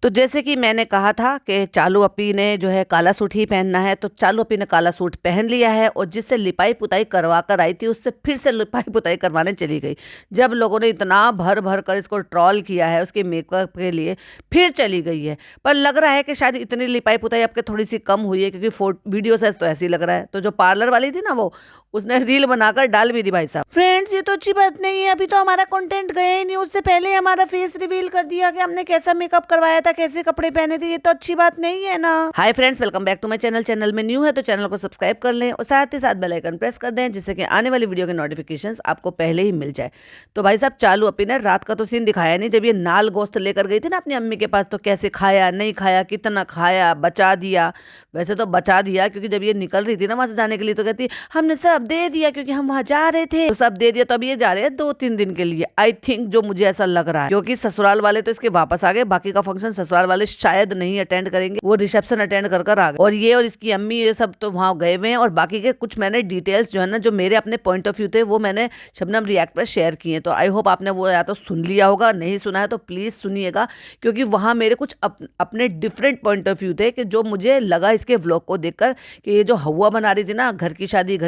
तो जैसे कि मैंने कहा था कि चालू अपी ने जो है काला सूट ही पहनना है, तो चालू अपी ने काला सूट पहन लिया है और जिससे लिपाई पुताई करवा कर आई थी उससे फिर से लिपाई पुताई करवाने चली गई। जब लोगों ने इतना भर भर कर इसको ट्रॉल किया है उसके मेकअप के लिए, फिर चली गई है। पर लग रहा है कि शायद इतनी लिपाई पुताई अब के थोड़ी सी कम हुई है, क्योंकि वीडियो से तो ऐसे ही लग रहा है। तो जो पार्लर वाली थी ना, वो उसने रील बनाकर डाल भी दी भाई साहब। फ्रेंड्स, ये तो अच्छी बात नहीं है, अभी तो हमारा कंटेंट गया ही नहीं, उससे पहले हमारा फेस रिवील कर दिया कि हमने कैसा मेकअप करवाया था, कैसे कपड़े पहने थे। ये तो अच्छी बात नहीं है ना। Hi friends, welcome back to my channel. Channel में न्यू है तो चैनल को सब्सक्राइब कर लें और साथ ही साथ बेल आइकन प्रेस कर दें, जिससे कि आने वाली वीडियो के नोटिफिकेशंस आपको पहले ही मिल जाए। तो भाई साहब, चालू अपी ने रात का तो सीन दिखाया नहीं, जब ये नाल गोश्त लेकर गई थी ना अपनी अम्मी के पास, तो कैसे खाया, नहीं खाया, कितना खाया, बचा दिया। वैसे तो बचा दिया, क्योंकि जब ये निकल रही थी ना वहां से जाने के लिए, तो कहती हमने सब दे दिया क्योंकि हम वहां जा रहे थे, तो सब दे दिया। तो अब ये जा रहे हैं 2-3 दिन के लिए, आई थिंक, जो मुझे ऐसा लग रहा है, क्योंकि ससुराल वाले तो इसके वापस आ गए, बाकी का फंक्शन ससुराल वाले शायद नहीं अटेंड करेंगे, वो रिसेप्शन अटेंड कर आ गए। और ये और इसकी अम्मी ये सब तो वहां गए हुए हैं। और बाकी के कुछ मैंने डिटेल्स जो है ना, जो मेरे अपने पॉइंट ऑफ व्यू थे, वो मैंने शबनम रिएक्ट पर शेयर किए। तो आई होप आपने वो या तो सुन लिया होगा, नहीं सुना है तो प्लीज सुनिएगा, क्योंकि वहां मेरे कुछ अपने डिफरेंट पॉइंट ऑफ व्यू थे, कि जो मुझे लगा इसके व्लॉग को देखकर कि ये जो हवा बना रही थी ना, घर की शादी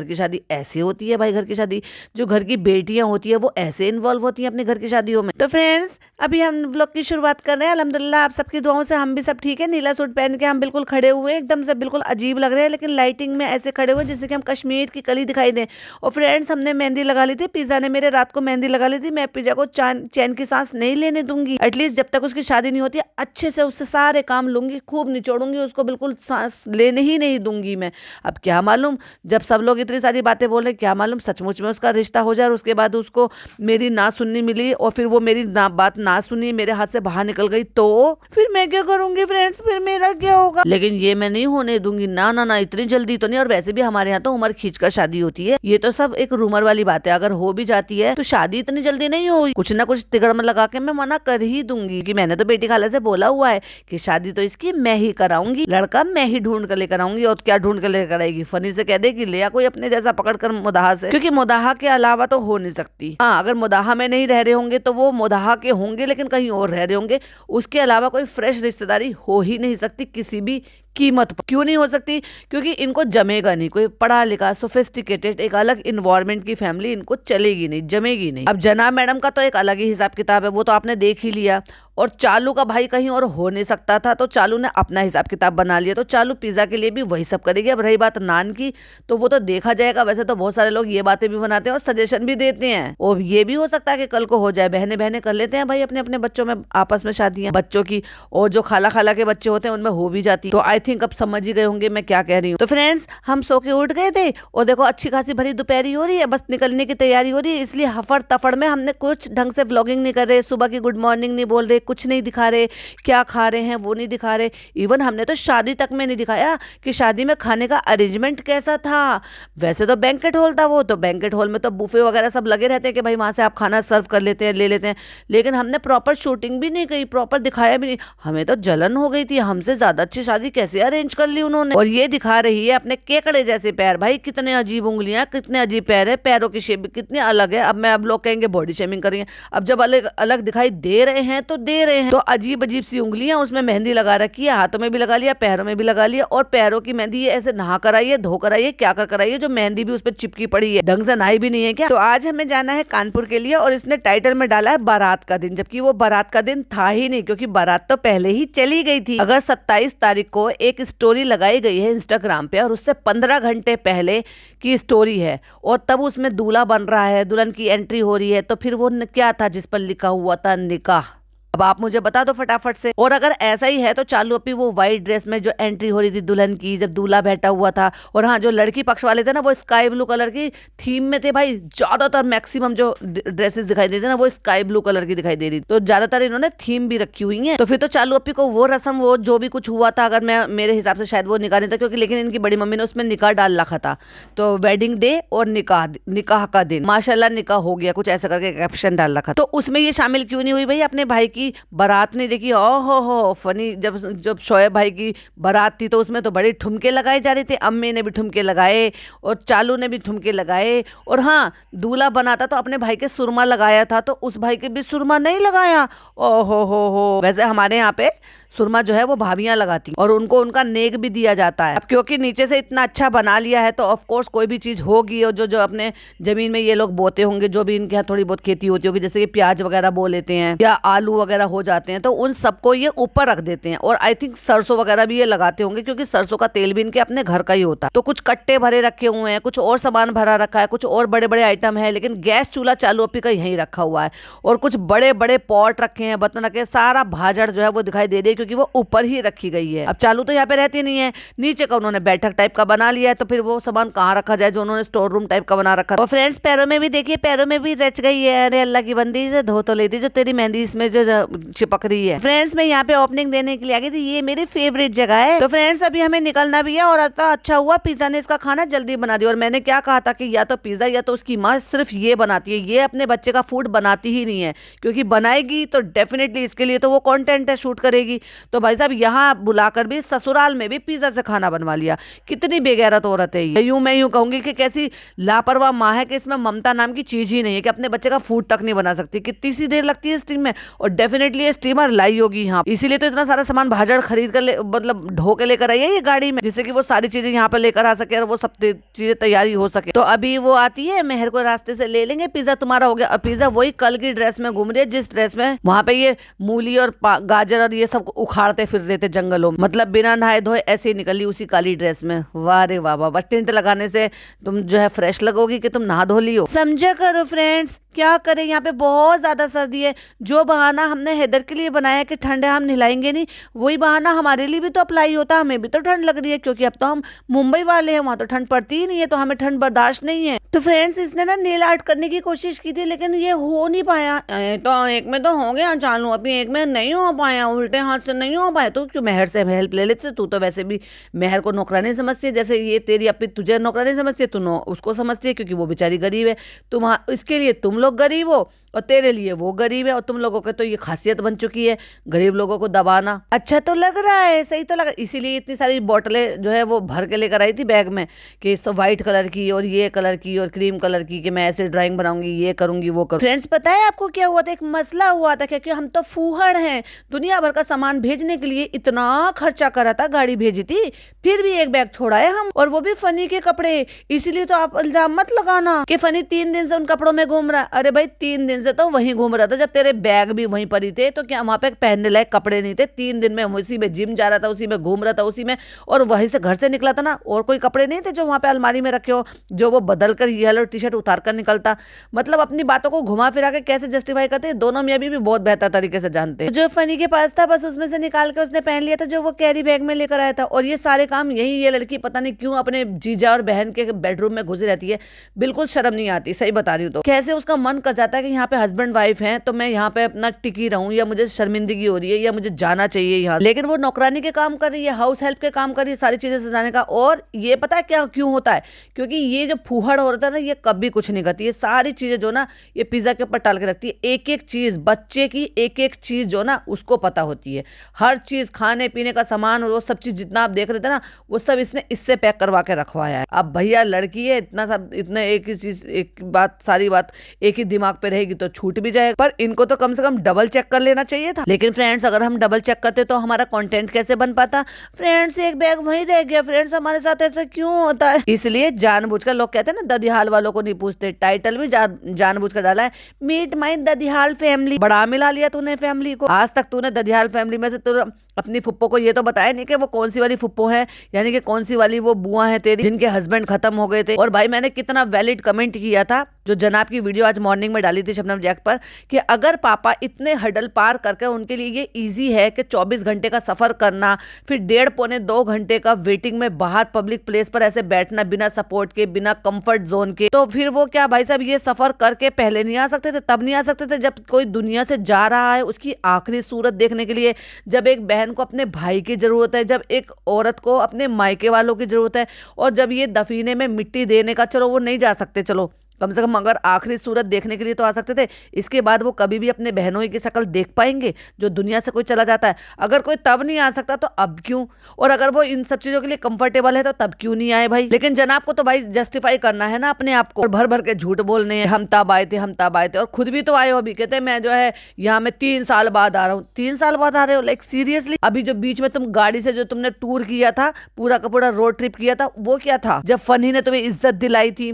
ऐसे होती है भाई। घर की शादी, जो घर की बेटियां होती है वो ऐसे इन्वॉल्व होती हैं अपने घर की शादियों में। तो फ्रेंड्स, अभी हम व्लॉग की शुरुआत कर रहे हैं। अल्हम्दुलिल्लाह आप सबकी दुआओं से हम भी सब ठीक है। नीला सूट पहन के हम बिल्कुल खड़े हुए, एकदम से बिल्कुल अजीब लग रहे हैं, लेकिन लाइटिंग में ऐसे खड़े हुए जिससे कि हम कश्मीर की कली दिखाई दें। और फ्रेंड्स, हमने मेहंदी लगा ली थी, पिज्जा ने मेरे रात को मेहंदी लगा ली थी। मैं पिज्जा को चैन की सांस नहीं लेने दूंगी, एटलीस्ट जब तक उसकी शादी नहीं होती है। अच्छे से उससे सारे काम लूंगी, खूब निचोड़ूंगी उसको, बिल्कुल सांस लेने ही नहीं दूंगी मैं। अब क्या मालूम, जब सब लोग इतनी सारी बातें बोल रहे, क्या मालूम सचमुच में उसका रिश्ता हो जाए और उसके बाद उसको मेरी ना सुननी मिली और फिर वो मेरी बात ना सुनी, मेरे हाथ से बाहर निकल गई, तो फिर मैं क्या करूंगी फ्रेंड्स, फिर मेरा क्या होगा। लेकिन ये मैं नहीं होने दूंगी, ना ना ना, इतनी जल्दी तो नहीं। और वैसे भी हमारे यहाँ तो उम्र खींचकर शादी होती है, ये तो सब एक रूमर वाली बात है। अगर हो भी जाती है तो शादी इतनी जल्दी नहीं होगी, कुछ ना कुछ तिगड़म लगा के मैं मना कर ही दूंगी, कि मैंने तो बेटी खाला से बोला हुआ है कि शादी तो इसकी मैं ही कराऊंगी, लड़का मैं ही ढूंढ कर लेकर आऊंगी। और क्या ढूंढ कर लेकर आएगी, फनी से कह देगी ले आ कोई अपने जैसा पकड़कर मुदाहा से, क्योंकि मुदाहा के अलावा तो हो नहीं सकती। हाँ, अगर मुदाहा में नहीं रह रहे होंगे तो वो मुदाहा के होंगे, लेकिन कहीं और रह रहे होंगे। उसके अलावा कोई फ्रेश रिश्तेदारी हो ही नहीं सकती किसी भी कीमत पर। क्यों नहीं हो सकती? क्योंकि इनको जमेगा नहीं, कोई पढ़ा लिखा सोफिस्टिकेटेड एक अलग इन्वायरमेंट की फैमिली इनको चलेगी नहीं, जमेगी नहीं। अब जना मैडम का तो एक अलग ही हिसाब किताब है, वो तो आपने देख ही लिया। और चालू का भाई कहीं और हो नहीं सकता था, तो चालू ने अपना हिसाब किताब बना लिया। तो चालू पिज्जा के लिए भी वही सब करेगी। अब रही बात नान की, तो वो तो देखा जाएगा। वैसे तो बहुत सारे लोग ये बातें भी बनाते हैं और सजेशन भी देते हैं, और ये भी हो सकता है कि कल को हो जाए। बहने बहने कर लेते हैं भाई अपने अपने बच्चों में आपस में शादियां बच्चों की, और जो खाला खाला के बच्चे होते हैं उनमें हो भी जाती। तो आई थिंक अब समझ ही गए होंगे मैं क्या कह रही हूँ। तो फ्रेंड्स, हम सो के उठ गए थे और देखो अच्छी खासी भरी दोपहरी हो रही है, बस निकलने की तैयारी हो रही है। इसलिए हफड़ तफड़ में हमने कुछ ढंग से व्लॉगिंग नहीं कर रहे, सुबह की गुड मॉर्निंग नहीं बोल रहे, कुछ नहीं दिखा रहे, क्या खा रहे हैं वो नहीं दिखा रहे। इवन हमने तो शादी तक में नहीं दिखाया कि शादी में खाने का अरेंजमेंट कैसा था। वैसे तो बैंकेट हॉल था, वो तो बैंकेट हॉल में तो बुफे वगैरह सब लगे रहते हैं कि भाई वहां से आप खाना सर्व कर लेते हैं, ले लेते हैं। लेकिन हमने प्रॉपर शूटिंग भी नहीं की, प्रॉपर दिखाया भी नहीं। हमें तो जलन हो गई थी, हमसे ज्यादा अच्छी शादी कैसे अरेंज कर ली उन्होंने। और ये दिखा रही है अपने केकड़े जैसे पैर, भाई कितने अजीब उंगलियां, कितने अजीब पैर है, पैरों की शेप कितनी अलग है। अब लोग कहेंगे बॉडी शेमिंग करेंगे। अब जब अलग अलग दिखाई दे रहे हैं तो दे रहे हैं। तो अजीब अजीब सी उंगलियां, उसमें मेहंदी लगा रखी है, हाथों में भी लगा लिया, पैरों में भी लगा लिया। और पैरों की मेहंदी ये ऐसे नहा कर आई है, धो कर आई है, क्या कर आई है, जो मेहंदी भी उस पर चिपकी पड़ी है, ढंग से नहाई भी नहीं है क्या। तो आज हमें जाना है कानपुर के लिए, और इसने टाइटल में डाला है बारात का दिन, जबकि वो बारात का दिन था ही नहीं, क्योंकि बारात तो पहले ही चली गई थी। अगर 27 तारीख को एक स्टोरी लगाई गई है इंस्टाग्राम पे, और उससे 15 घंटे पहले की स्टोरी है, और तब उसमें दूल्हा बन रहा है, दुल्हन की एंट्री हो रही है, तो फिर वो क्या था जिस पर लिखा हुआ था निकाह। अब आप मुझे बता दो फटाफट से। और अगर ऐसा ही है तो चालू अपनी वो व्हाइट ड्रेस में जो एंट्री हो रही थी दुल्हन की, जब दूल्हा बैठा हुआ था, और हाँ, जो लड़की पक्ष वाले थे ना वो स्काई ब्लू कलर की थीम में थे भाई। ज्यादातर मैक्सिमम जो ड्रेसेस दिखाई देती ना वो स्काई ब्लू कलर की दिखाई दे रही, तो ज्यादातर इन्होंने थीम भी रखी हुई है। तो फिर तो चालू अपनी को वो रस्म, वो जो भी कुछ हुआ था, अगर मैं मेरे हिसाब से शायद वो निकाह नहीं था, क्योंकि लेकिन इनकी बड़ी मम्मी ने उसमें निकाह डाल रखा था। तो वेडिंग डे और निकाह का दिन, माशाल्लाह निकाह हो गया, कुछ ऐसा करके कैप्शन डाल रखा। तो उसमें ये शामिल क्यों नहीं हुई भाई अपने भाई की की बारात नहीं देखी, ओहो हो फनी। जब जब शोएब भाई की बारात थी तो उसमें तो बड़े ठुमके लगाए जा रहे थे, अम्मी ने भी ठुमके लगाए और चालू ने भी ठुमके लगाए। और हाँ, दूल्हा बनाता तो अपने भाई के सुरमा लगाया था, तो उस भाई के भी सुरमा नहीं लगाया। ओहो हो, वैसे हमारे यहाँ पे सुरमा जो है वो भाभियां लगाती और उनको उनका नेक भी दिया जाता है। अब क्योंकि नीचे से इतना अच्छा बना लिया है तो ऑफ कोर्स कोई भी चीज होगी, और जो जो अपने जमीन में ये लोग बोते होंगे, जो भी इनके यहाँ थोड़ी बहुत खेती होती होगी, जैसे कि प्याज वगैरह बो लेते हैं या आलू वगैरह हो जाते हैं, तो उन सबको ये ऊपर रख देते हैं। और आई थिंक सरसों वगैरह भी ये लगाते होंगे, क्योंकि सरसों का तेल भी इनके अपने घर का ही होता है। तो कुछ कट्टे भरे रखे हुए हैं, कुछ और सामान भरा रखा है, कुछ और बड़े बड़े आइटम है, लेकिन गैस चूल्हा चालू अपी का यहीं रखा हुआ है। और कुछ बड़े बड़े पॉट रखे हैं, बर्तन रखे, सारा भाजड़ जो है वो दिखाई दे रही है, क्योंकि वो ऊपर ही रखी गई है। अब चालू तो यहाँ पे रहती नहीं है, नीचे का उन्होंने बैठक टाइप का बना लिया है, तो फिर वो सामान कहाँ रखा जाए जो उन्होंने स्टोर रूम टाइप का बना रखा है। और फ्रेंड्स, पैरों में भी देखिए, पैरों में भी रच गई है। अरे अल्लाह की बंदी से धो तो लेती जो तेरी मेहंदी इसमें जो चिपक रही है। फ्रेंड्स, मैं यहाँ पे ओपनिंग देने के लिए आ गई थी, ये मेरी फेवरेट जगह है। तो फ्रेंड्स, अभी हमें निकलना भी है, और अच्छा हुआ पिज्जा ने इसका खाना जल्दी बना दिया। और मैंने क्या कहा था कि या तो पिज्जा या तो उसकी माँ सिर्फ ये बनाती है, ये अपने बच्चे का फूड बनाती ही नहीं है, क्योंकि बनाएगी तो डेफिनेटली इसके लिए तो वो कंटेंट है, शूट करेगी। तो भाई साहब यहाँ बुलाकर भी ससुराल में भी पिज्जा से खाना बनवा लिया। कितनी बेगैरत औरत है ये। मैं यूं कहूंगी कि कैसी लापरवाह माँ है कि इसमें ममता नाम की चीज ही नहीं है, कि अपने बच्चे का फूड तक नहीं बना सकती। कितनी सी देर लगती है स्टीम में, और डेफिनेटली ये स्टीमर लाई होगी यहाँ, इसीलिए तो इतना सारा सामान भाजड़ खरीद कर मतलब ढो के लेकर आई है ये गाड़ी में, जिससे कि वो सारी चीजें यहाँ पर लेकर आ सके और वो सब चीजें तैयारी हो सके। तो अभी वो आती है, मेहर को रास्ते से ले लेंगे, पिज्जा तुम्हारा हो गया। और पिज्जा वही कल की ड्रेस में घूम रही है, जिस ड्रेस में वहां पे ये मूली और गाजर और ये सब उखाड़ते फिर रहे थे जंगलों में, मतलब बिना नहाए धोए ऐसे ही निकली उसी काली ड्रेस में। वाह रे वाह वाह, टिंट लगाने से तुम जो है फ्रेश लगोगी कि तुम नहा धो ली हो। समझा करो फ्रेंड्स, क्या करें, यहाँ पे बहुत ज्यादा सर्दी है। जो बहाना हमने हैदर के लिए बनाया कि ठंड है हम नहलाएंगे नहीं, वही बहाना हमारे लिए भी तो अप्लाई होता है। हमें भी तो ठंड लग रही है, क्योंकि अब तो हम मुंबई वाले हैं, वहां तो ठंड पड़ती ही नहीं है, तो हमें ठंड बर्दाश्त नहीं है। तो फ्रेंड्स, इसने ना नेल आर्ट करने की कोशिश की थी, लेकिन ये हो नहीं पाया। तो एक में तो हो गया चालू, अभी एक में नहीं हो पाया, उल्टे हाथ से नहीं हो पाया। तो क्यों मेहर से हेल्प ले लेते, तू तो वैसे भी मेहर को नौकरानी समझती है, जैसे ये तेरी अपनी तुझे नौकरानी समझती है, तू उसको समझती है, क्योंकि वो बेचारी गरीब है। तुम इसके लिए तुम लोग गरीब हो और तेरे लिए वो गरीब है, और तुम लोगों के तो ये खासियत बन चुकी है गरीब लोगों को दबाना। अच्छा तो लग रहा है, सही तो लग रहा है, इसीलिए इतनी सारी बोतलें जो है वो भर के लेकर आई थी बैग में, कि इस तो व्हाइट कलर की और ये कलर की और क्रीम कलर की, कि मैं ऐसे ड्राइंग बनाऊंगी, ये करूंगी वो करूंगी। फ्रेंड्स, पता है आपको क्या हुआ था? एक मसला हुआ था, क्योंकि हम तो फूहड़ हैं, दुनिया भर का सामान भेजने के लिए इतना खर्चा करा था, गाड़ी भेजी थी, फिर भी एक बैग छोड़ा है हम, और वो भी फनी के कपड़े। इसीलिए तो आप इल्जाम मत लगाना कि फनी 3 दिन से उन कपड़ों में घूम रहा है। अरे भाई, 3 दिन से तो वहीं घूम रहा था, जब तेरे बैग भी वहीं पर ही थे, तो क्या वहां पे पहनने लायक कपड़े नहीं थे? 3 दिन में उसी में जिम जा रहा था, उसी में घूम रहा था, उसी में, और वहीं से घर से निकला था ना, और कोई कपड़े नहीं थे जो वहां पे अलमारी में रखे हो, जो वो बदल कर येलो टी शर्ट उतार कर निकलता। मतलब अपनी बातों को घुमा फिरा के कैसे जस्टिफाई करते हैं, दोनों मियां भी बहुत बेहतर तरीके से जानते हैं। जो फनी के पास था बस उसमें से निकाल के उसने पहन लिया था, जो वो कैरी बैग में लेकर आया था। और ये सारे काम यही ये लड़की पता नहीं क्यों अपने जीजा और बहन के बेडरूम में घुसी रहती है, बिल्कुल शर्म नहीं आती, सही बता रही हूँ। तो कैसे उसका मन कर जाता है कि यहाँ पे हस्बैंड वाइफ है तो मैं यहाँ पे अपना टिकी रहूं, या मुझे शर्मिंदगी हो रही है, या मुझे जाना चाहिए यहाँ, लेकिन वो नौकरानी के काम कर रही है, हाउस हेल्प के काम कर रही है, सारी चीजें सजाने का। और ये पता है क्या क्यों होता है? क्योंकि ये जो फूहड़ औरत है ना, ये कभी कुछ नहीं करती, ये सारी चीजें जो ना ये पिज्जा के ऊपर टाल के रखती है। एक एक चीज, बच्चे की एक एक चीज जो ना उसको पता होती है, हर चीज, खाने पीने का सामान, वो सब चीज जितना आप देख रहे थे ना, वो सब इसने इससे पैक करवा के रखवाया है। अब भैया लड़की है, इतना सब, इतना एक ही चीज, एक बात, सारी बात एक ही दिमाग पे रहेगी तो छूट भी जाएगा, पर इनको तो कम से कम डबल चेक कर लेना चाहिए था। लेकिन फ्रेंड्स, अगर हम डबल चेक करते तो हमारा कंटेंट कैसे बन पाता? फ्रेंड्स, एक बैग वहीं रह गया। फ्रेंड्स, हमारे साथ ऐसा क्यों होता है? इसलिए जानबूझकर, लोग कहते हैं ना ददिहाल वालों को नहीं पूछते, टाइटल भी जानबूझकर डाला है, मीट माई ददिहाल फैमिली। बड़ा मिला लिया तूने फैमिली को। आज तक तूने ददिहाल फैमिली में से तो अपनी फुप्पो को ये तो बताया नहीं कि वो कौन सी वाली फुप्पो है, यानी कि कौन सी वाली वो बुआ है तेरी जिनके हस्बैंड खत्म हो गए थे। और भाई, मैंने कितना वैलिड कमेंट किया था, जो जनाब की वीडियो आज मॉर्निंग में डाली थी शबनम जैक पर, कि अगर पापा इतने हडल पार करके, उनके लिए ये इजी है कि 24 घंटे का सफर करना, फिर 1.5-2 घंटे का वेटिंग में बाहर पब्लिक प्लेस पर ऐसे बैठना, बिना सपोर्ट के, बिना कंफर्ट जोन के, तो फिर वो क्या भाई साहब ये सफर करके पहले नहीं आ सकते थे? तब नहीं आ सकते थे जब कोई दुनिया से जा रहा है उसकी आखिरी सूरत देखने के लिए, जब एक बहन को अपने भाई की जरूरत है, जब एक औरत को अपने मायके वालों की जरूरत है, और जब ये दफीने में मिट्टी देने का, चलो वो नहीं जा सकते, चलो कम से कम अगर आखिरी सूरत देखने के लिए तो आ सकते थे। इसके बाद वो कभी भी अपने बहनों की शक्ल देख पाएंगे जो दुनिया से कोई चला जाता है? अगर कोई तब नहीं आ सकता तो अब क्यों? और अगर वो इन सब चीजों के लिए कंफर्टेबल है तो तब क्यों नहीं आए भाई? लेकिन जनाब को तो भाई जस्टिफाई करना है ना अपने आप को, और भर भर के झूठ बोलने हैं, हम तब आए थे, हम तब आए थे। और खुद भी तो आए हो, अभी कहते हैं मैं जो है यहाँ मैं 3 साल बाद आ रहा हूँ। 3 साल बाद आ रहे हो? Like seriously? अभी जो बीच में तुम गाड़ी से जो तुमने टूर किया था, पूरा का पूरा रोड ट्रिप किया था, वो क्या था? जब फनी ने तुम्हें इज्जत दिलाई थी।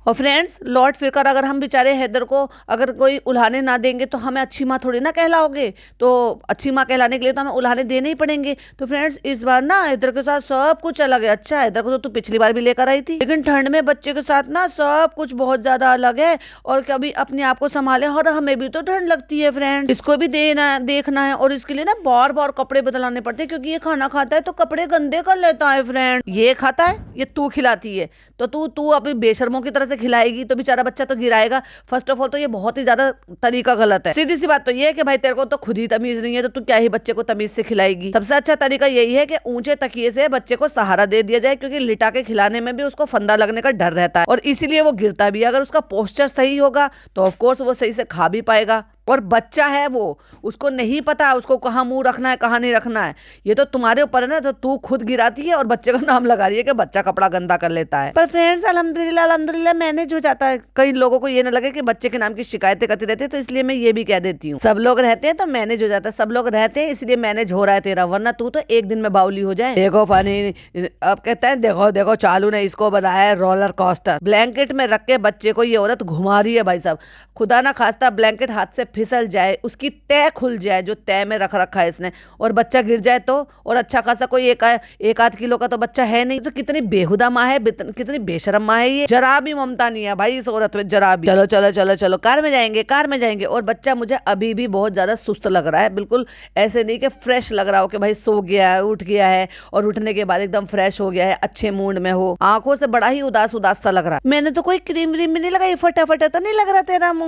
और फ्रेंड्स, लौट फिरकर अगर हम बेचारे हैदर को अगर कोई उल्हाने ना देंगे तो हमें अच्छी माँ थोड़ी ना कहलाओगे। तो अच्छी माँ कहलाने के लिए तो हमें उल्हाने देने ही पड़ेंगे। तो फ्रेंड्स, इस बार ना हैदर के साथ सब कुछ अलग है। अच्छा, हैदर को तो तू पिछली बार भी लेकर आई थी, लेकिन ठंड में बच्चे के साथ ना सब कुछ बहुत ज्यादा अलग है। और कभी अपने आप को संभाले, और हमें भी तो ठंड लगती है फ्रेंड्स, इसको भी देखना है। और इसके लिए ना बार बार कपड़े बदलाने पड़ते हैं, क्योंकि ये खाना खाता है तो कपड़े गंदे कर लेता है फ्रेंड। ये खाता है, ये तू खिलाती है, तो तू अपनी बेशर्मों की तरह से खिलाएगी तो बेचारा बच्चा तो गिराएगा। फर्स्ट ऑफ ऑल तो ये बहुत ही ज्यादा तरीका गलत है। सीधी सी बात तो ये है कि भाई तेरे को तो खुद ही तमीज नहीं है, तो तू क्या ही बच्चे को तमीज से खिलाएगी? सबसे अच्छा तरीका यही है कि ऊंचे तकिए से बच्चे को सहारा दे दिया जाए, क्योंकि लिटा के खिलाने में भी उसको फंदा लगने का डर रहता है, और इसीलिए वो गिरता भी है। अगर उसका पोस्चर सही होगा तो ऑफकोर्स वो सही से खा भी पाएगा। और बच्चा है वो, उसको नहीं पता उसको कहाँ मुंह रखना है, कहाँ नहीं रखना है। ये तो तुम्हारे ऊपर है ना। तो तू खुद गिराती है और बच्चे का नाम लगा रही है कि बच्चा कपड़ा गंदा कर लेता है। पर फ्रेंड्स, अल्हम्दुलिल्लाह मैनेज हो जाता है। कई लोगों को ये ना लगे कि बच्चे के नाम की शिकायतें करती रहती है, तो इसलिए मैं ये भी कह देती हूँ, सब लोग रहते हैं तो मैनेज हो जाता है। सब लोग रहते हैं इसलिए मैनेज हो रहा है तेरा, वरना तू तो एक दिन में बाउली हो जाए। देखो फनी अब कहता है, देखो देखो चालू ने इसको बनाया है रोलर कोस्टर। ब्लैंकेट में रख के बच्चे को ये औरत घुमा रही है भाई साहब। खुदा ना खास्ता ब्लैंकेट हाथ से फिसल जाए, उसकी तय खुल जाए जो तय में रख रखा है इसने, और बच्चा गिर जाए तो। और अच्छा खासा कोई एक आध किलो का तो बच्चा है नहीं। तो कितनी बेहुदा माँ है, कितनी बेशरम माँ है ये। जरा भी ममता नहीं है भाई इस औरत में, जरा भी। चलो चलो चलो चलो, कार में जाएंगे, कार में जाएंगे। और बच्चा मुझे अभी भी बहुत ज्यादा सुस्त लग रहा है, बिल्कुल ऐसे नहीं कि फ्रेश लग रहा हो कि भाई सो गया है, उठ गया है, और उठने के बाद एकदम फ्रेश हो गया है, अच्छे मूड में हो। आंखों से बड़ा ही उदास उदास सा लग रहा है। मैंने तो कोई क्रीम व्रीम नहीं लगाई, फटाफट तो नहीं लग रहा तेरा मुंह।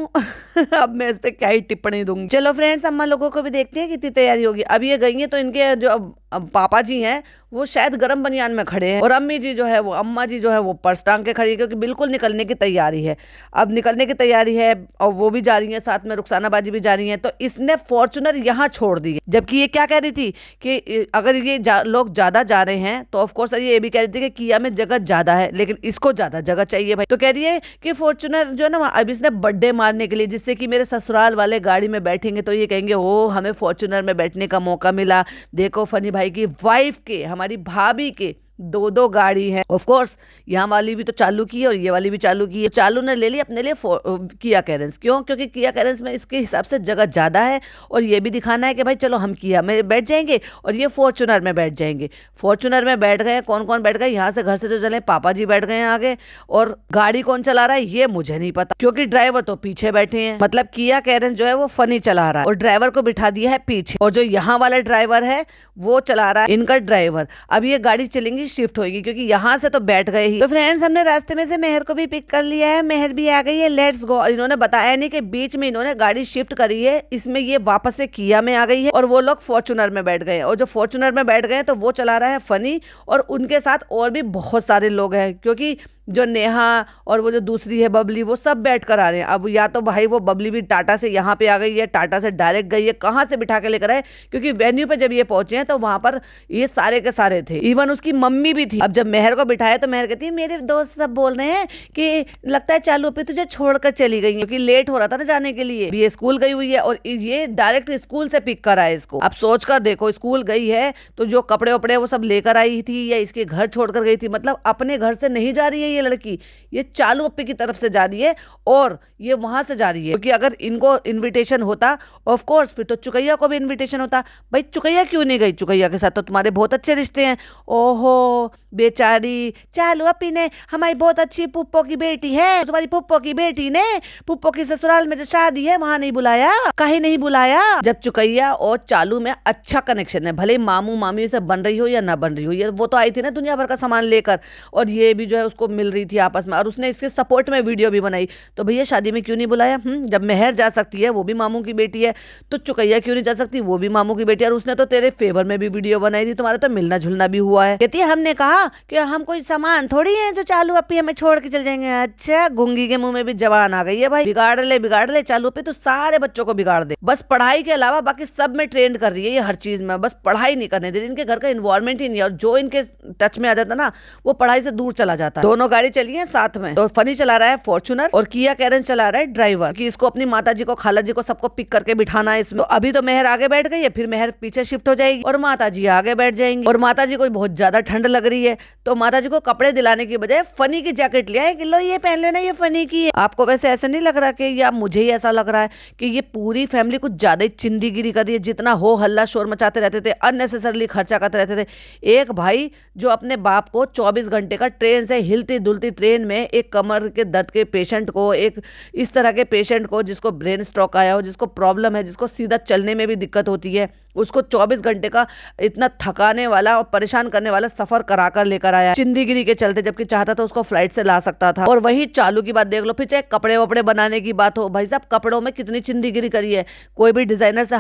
अब मैं इस पे क्या ही टिप्पणी दूंगी। चलो फ्रेंड्स, अम्मा लोगों को भी देखते हैं कितनी तैयारी होगी। अब ये गई है तो इनके जो अब पापा जी हैं वो शायद गरम बनियान में खड़े हैं, और अम्मी जी जो है वो अम्मा जी जो है वो पर्स टांग के खड़ी है, क्योंकि बिल्कुल निकलने की तैयारी है। अब निकलने की तैयारी है और वो भी जा रही है, साथ में रुखसाना बाजी भी जा रही है। तो इसने फॉर्चुनर यहाँ छोड़ दी है, जबकि ये क्या कह रही थी कि अगर ये लोग ज्यादा जा रहे हैं तो ऑफकोर्स ये भी कह रही थी कि किया में जगह ज्यादा है, लेकिन इसको ज्यादा जगह चाहिए भाई। तो कह रही है कि फॉर्चुनर जो है ना अब इसने बर्थडे मारने के लिए, जिससे कि मेरे ससुराल वाले गाड़ी में बैठेंगे तो ये कहेंगे ओ हमें फॉर्चुनर में बैठने का मौका मिला। देखो फनी भाई की वाइफ के, हमारी भाभी के दो गाड़ी है। ऑफ कोर्स यहाँ वाली भी तो चालू की है और ये वाली भी चालू की है। चालू ने ले ली अपने लिए किया कैरेंस। क्यों? क्योंकि किया कैरेंस में इसके हिसाब से जगह ज्यादा है, और ये भी दिखाना है कि भाई चलो हम किया में बैठ जाएंगे और ये फॉर्चुनर में बैठ जाएंगे। फॉर्चुनर में बैठ गए, कौन कौन बैठ गए? यहाँ से घर से जो चले पापा जी बैठ गए हैं आगे, और गाड़ी कौन चला रहा है ये मुझे नहीं पता, क्योंकि ड्राइवर तो पीछे बैठे हैं। मतलब किया कैरेंस जो है वो फनी चला रहा है और ड्राइवर को बिठा दिया है पीछे, और जो यहाँ वाला ड्राइवर है वो चला रहा है इनका ड्राइवर। अब ये गाड़ी चलेंगी, शिफ्ट होगी, क्योंकि यहाँ से तो बैठ गए ही। तो फ्रेंड्स, हमने रास्ते में से मेहर को भी पिक कर लिया है, मेहर भी आ गई है, लेट्स गो। इन्होंने बताया नहीं कि बीच में इन्होंने गाड़ी शिफ्ट करी है, इसमें ये वापस से किया में आ गई है और वो लोग फॉर्चुनर में बैठ गए हैं। और जो फॉर्चुनर में बैठ गए तो वो चला रहा है फनी, और उनके साथ और भी बहुत सारे लोग हैं, क्योंकि जो नेहा और वो जो दूसरी है बबली, वो सब बैठ कर आ रहे हैं। अब या तो भाई वो बबली भी टाटा से यहाँ पे आ गई है, टाटा से डायरेक्ट गई है, कहाँ से बिठा के लेकर आए, क्योंकि वेन्यू पे जब ये पहुंचे हैं तो वहां पर ये सारे के सारे थे, इवन उसकी मम्मी भी थी। अब जब मेहर को बिठाया तो मेहर कहती है मेरे दोस्त सब बोल रहे हैं कि लगता है चालू पे तुझे छोड़कर चली गई, क्योंकि लेट हो रहा था ना जाने के लिए। ये स्कूल गई हुई है और ये डायरेक्ट स्कूल से पिक कर आए इसको। अब सोच कर देखो, स्कूल गई है तो जो कपड़े वपड़े वो सब लेकर आई थी या इसके घर छोड़कर गई थी, मतलब अपने घर से नहीं जा रही है ये लड़की, ये चालू अप्पी की तरफ से जा रही है और ये वहां से जा रही है। क्योंकि अगर इनको इनविटेशन होता ऑफ कोर्स फिर तो चुकैया को भी इनविटेशन होता। भाई चुकैया क्यों नहीं गई? चुकैया के साथ तो तुम्हारे बहुत अच्छे रिश्ते हैं। ओहो बेचारी चालू अप्पी ने, हमारी बहुत अच्छी पुप्पो की बेटी है, तुम्हारी पुप्पो की बेटी ने पुप्पो की ससुराल में जो शादी है वहां नहीं बुलाया, काहे नहीं बुलाया? जब चुकैया और चालू में अच्छा कनेक्शन है, भले मामू मामी से बन रही हो या ना बन रही हो, ये वो तो आई थी ना दुनिया भर का सामान लेकर, और ये भी जो है उसको मिल रही थी आपस में, और उसने इसके सपोर्ट में वीडियो भी बनाई। तो भैया शादी में क्यों नहीं बुलाया? जब मेहर जा सकती है, वो भी मामू की बेटी है, तो चुकैया क्यों नहीं जा सकती? वो भी मामू की बेटी है, और उसने तो तेरे फेवर में भी वीडियो बनाई थी, तुम्हारा तो मिलना जुलना भी हुआ है। कहती है हमने कहा हाँ कि हम कोई सामान थोड़ी है जो चालू अपी हमें छोड़ के चल जाएंगे। अच्छा, गूंगी के मुंह में भी जबान आ गई है भाई। बिगाड़ ले चालू अपी तो सारे बच्चों को बिगाड़ दे, बस पढ़ाई के अलावा बाकी सब में ट्रेंड कर रही है ये, हर चीज में बस पढ़ाई नहीं करने दे रही। इनके घर का इन्वायरमेंट ही नहीं है, और जो इनके टच में आ जाता ना वो पढ़ाई से दूर चला जाता है। दोनों गाड़ी चली है साथ में, तो फनी चला रहा है फॉर्च्यूनर और किया कैरन चला रहा है ड्राइवर, कि इसको अपनी माता जी को, खाला जी को, सबको पिक करके बिठाना है इसमें। तो अभी तो मेहर आगे बैठ गई है, फिर मेहर पीछे शिफ्ट हो जाएगी और माता जी आगे बैठ जाएंगी। और माता जी को बहुत ज्यादा ठंड लग रही है, तो माता जी को कपड़े दिलाने की बजाय फनी की जैकेट लिया है कि लो ये पहन लेना, ये फनी की है। आपको वैसे ऐसा नहीं लग रहा कि, या मुझे ही ऐसा लग रहा है कि ये पूरी फैमिली कुछ ज्यादा ही चिंदीगिरी कर रही है? जितना हो हल्ला शोर मचाते रहते थे, अननेसेसरली खर्चा करते रहते थे। एक भाई जो अपने बाप को 24 घंटे का ट्रेन से हिलती डुलती ट्रेन में एक कमर के दर्द के पेशेंट को, एक इस तरह के पेशेंट को जिसको ब्रेन स्ट्रोक आया हो, जिसको प्रॉब्लम है, जिसको सीधा चलने में भी दिक्कत होती है, उसको 24 घंटे का इतना थकाने वाला और परेशान करने वाला सफर कराकर लेकर आया चिंदीगिरी के चलते, जबकि चाहता तो उसको फ्लाइट से ला सकता था। और वही चालू की बात देख लो, फिर चाहे कपड़े वपड़े बनाने की बात हो, भाई साहब कपड़ों में कितनी चिंदीगिरी करी है। कोई भी डिजाइनर से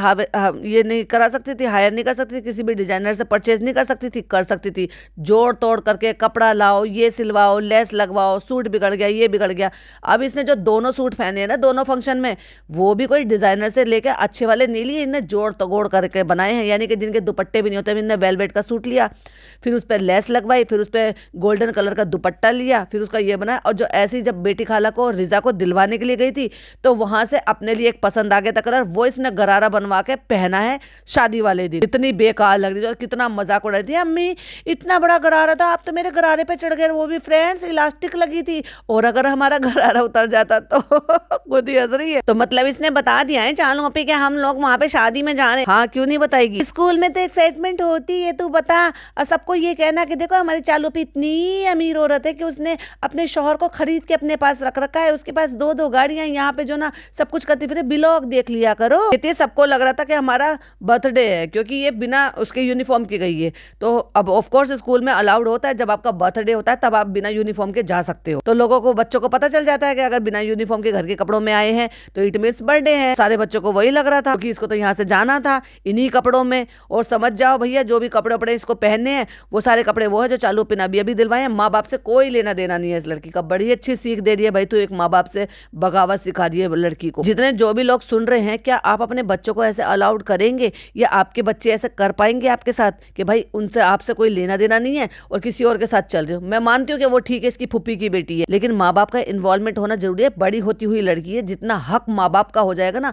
ये नहीं करा सकती थी, हायर नहीं कर सकती थी, किसी भी डिजाइनर से परचेज नहीं कर सकती थी, कर सकती थी जोड़ तोड़ करके कपड़ा लाओ, ये सिलवाओ, लेस लगवाओ, सूट बिगड़ गया, ये बिगड़ गया। अब इसने जो दोनों सूट पहने हैं ना दोनों फंक्शन में, वो भी कोई डिजाइनर से लेके अच्छे वाले नहीं लिए, इन्हें जोड़ तोड़ करके बनाए हैं, यानी कि जिनके दुपट्टे भी नहीं होते। इन्होंने वेलवेट का सूट लिया, फिर उस पर लेस लगवाई, फिर उस पर गोल्डन कलर का दुपट्टा लिया, फिर उसका ये बनाया। और जो ऐसी जब बेटी खाला को रिजा को दिलवाने के लिए गई थी, तो वहां से अपने लिए एक पसंद आ गया था कलर, वो इसने गरारा बनवा के पहना है शादी वाले दिन। इतनी बेकार लग रही थी और कितना मजाक उड़ा रही थी, अम्मी इतना बड़ा गरारा था, आप तो मेरे गरारे पे चढ़ गए, वो भी फ्रेंड्स इलास्टिक लगी थी, और अगर हमारा गरारा उतर जाता तो खुद ही हंस रही है। तो मतलब इसने बता दिया है चालू पे कि हम लोग वहां पे शादी में जा रहे हैं। हाँ क्यों नहीं बताएगी, स्कूल में तो एक्साइटमेंट होती है, तू बता। और सबको ये कहना कि देखो हमारी चालू पे इतनी अमीर औरत है कि उसने अपने शौहर को खरीद के अपने पास रख रखा है, उसके पास 2-2 गाड़ियां, यहाँ पे जो ना सब कुछ करती फिर ब्लॉग देख लिया करो। ये सबको लग रहा था कि हमारा बर्थडे है, क्योंकि ये बिना उसके यूनिफॉर्म की गई है। तो अब ऑफ कोर्स स्कूल में अलाउड होता है, जब आपका बर्थडे होता है तब आप बिना यूनिफॉर्म के जा सकते हो। तो लोगों को, बच्चों को पता चल जाता है कि अगर बिना यूनिफॉर्म के घर के कपड़ों में आए हैं तो इट मीन्स बर्थडे है। सारे बच्चों को वही लग रहा था कि इसको तो यहाँ से जाना था इन्हीं कपड़ों में। और समझ जाओ भैया, जो भी कपड़े वपड़े इसको पहनने हैं वो सारे कपड़े वो है जो चालू पिन अभी दिलवाए हैं। माँ बाप से कोई लेना देना नहीं है इस लड़की का। बड़ी अच्छी सीख दे रही है भाई, तू एक माँ बाप से बगावत सिखा दी है लड़की को। जितने जो भी लोग सुन रहे हैं, क्या आप अपने बच्चों को ऐसे अलाउड करेंगे, या आपके बच्चे ऐसे कर पाएंगे आपके साथ कि भाई उनसे आपसे कोई लेना देना नहीं है और किसी और के साथ चल रहे हो? मैं मानती हूँ कि वो ठीक है, इसकी फुप्पी की बेटी है, लेकिन माँ बाप का इन्वॉल्वमेंट होना जरूरी है। बड़ी होती हुई लड़की है, जितना हक माँ बाप का हो जाएगा ना,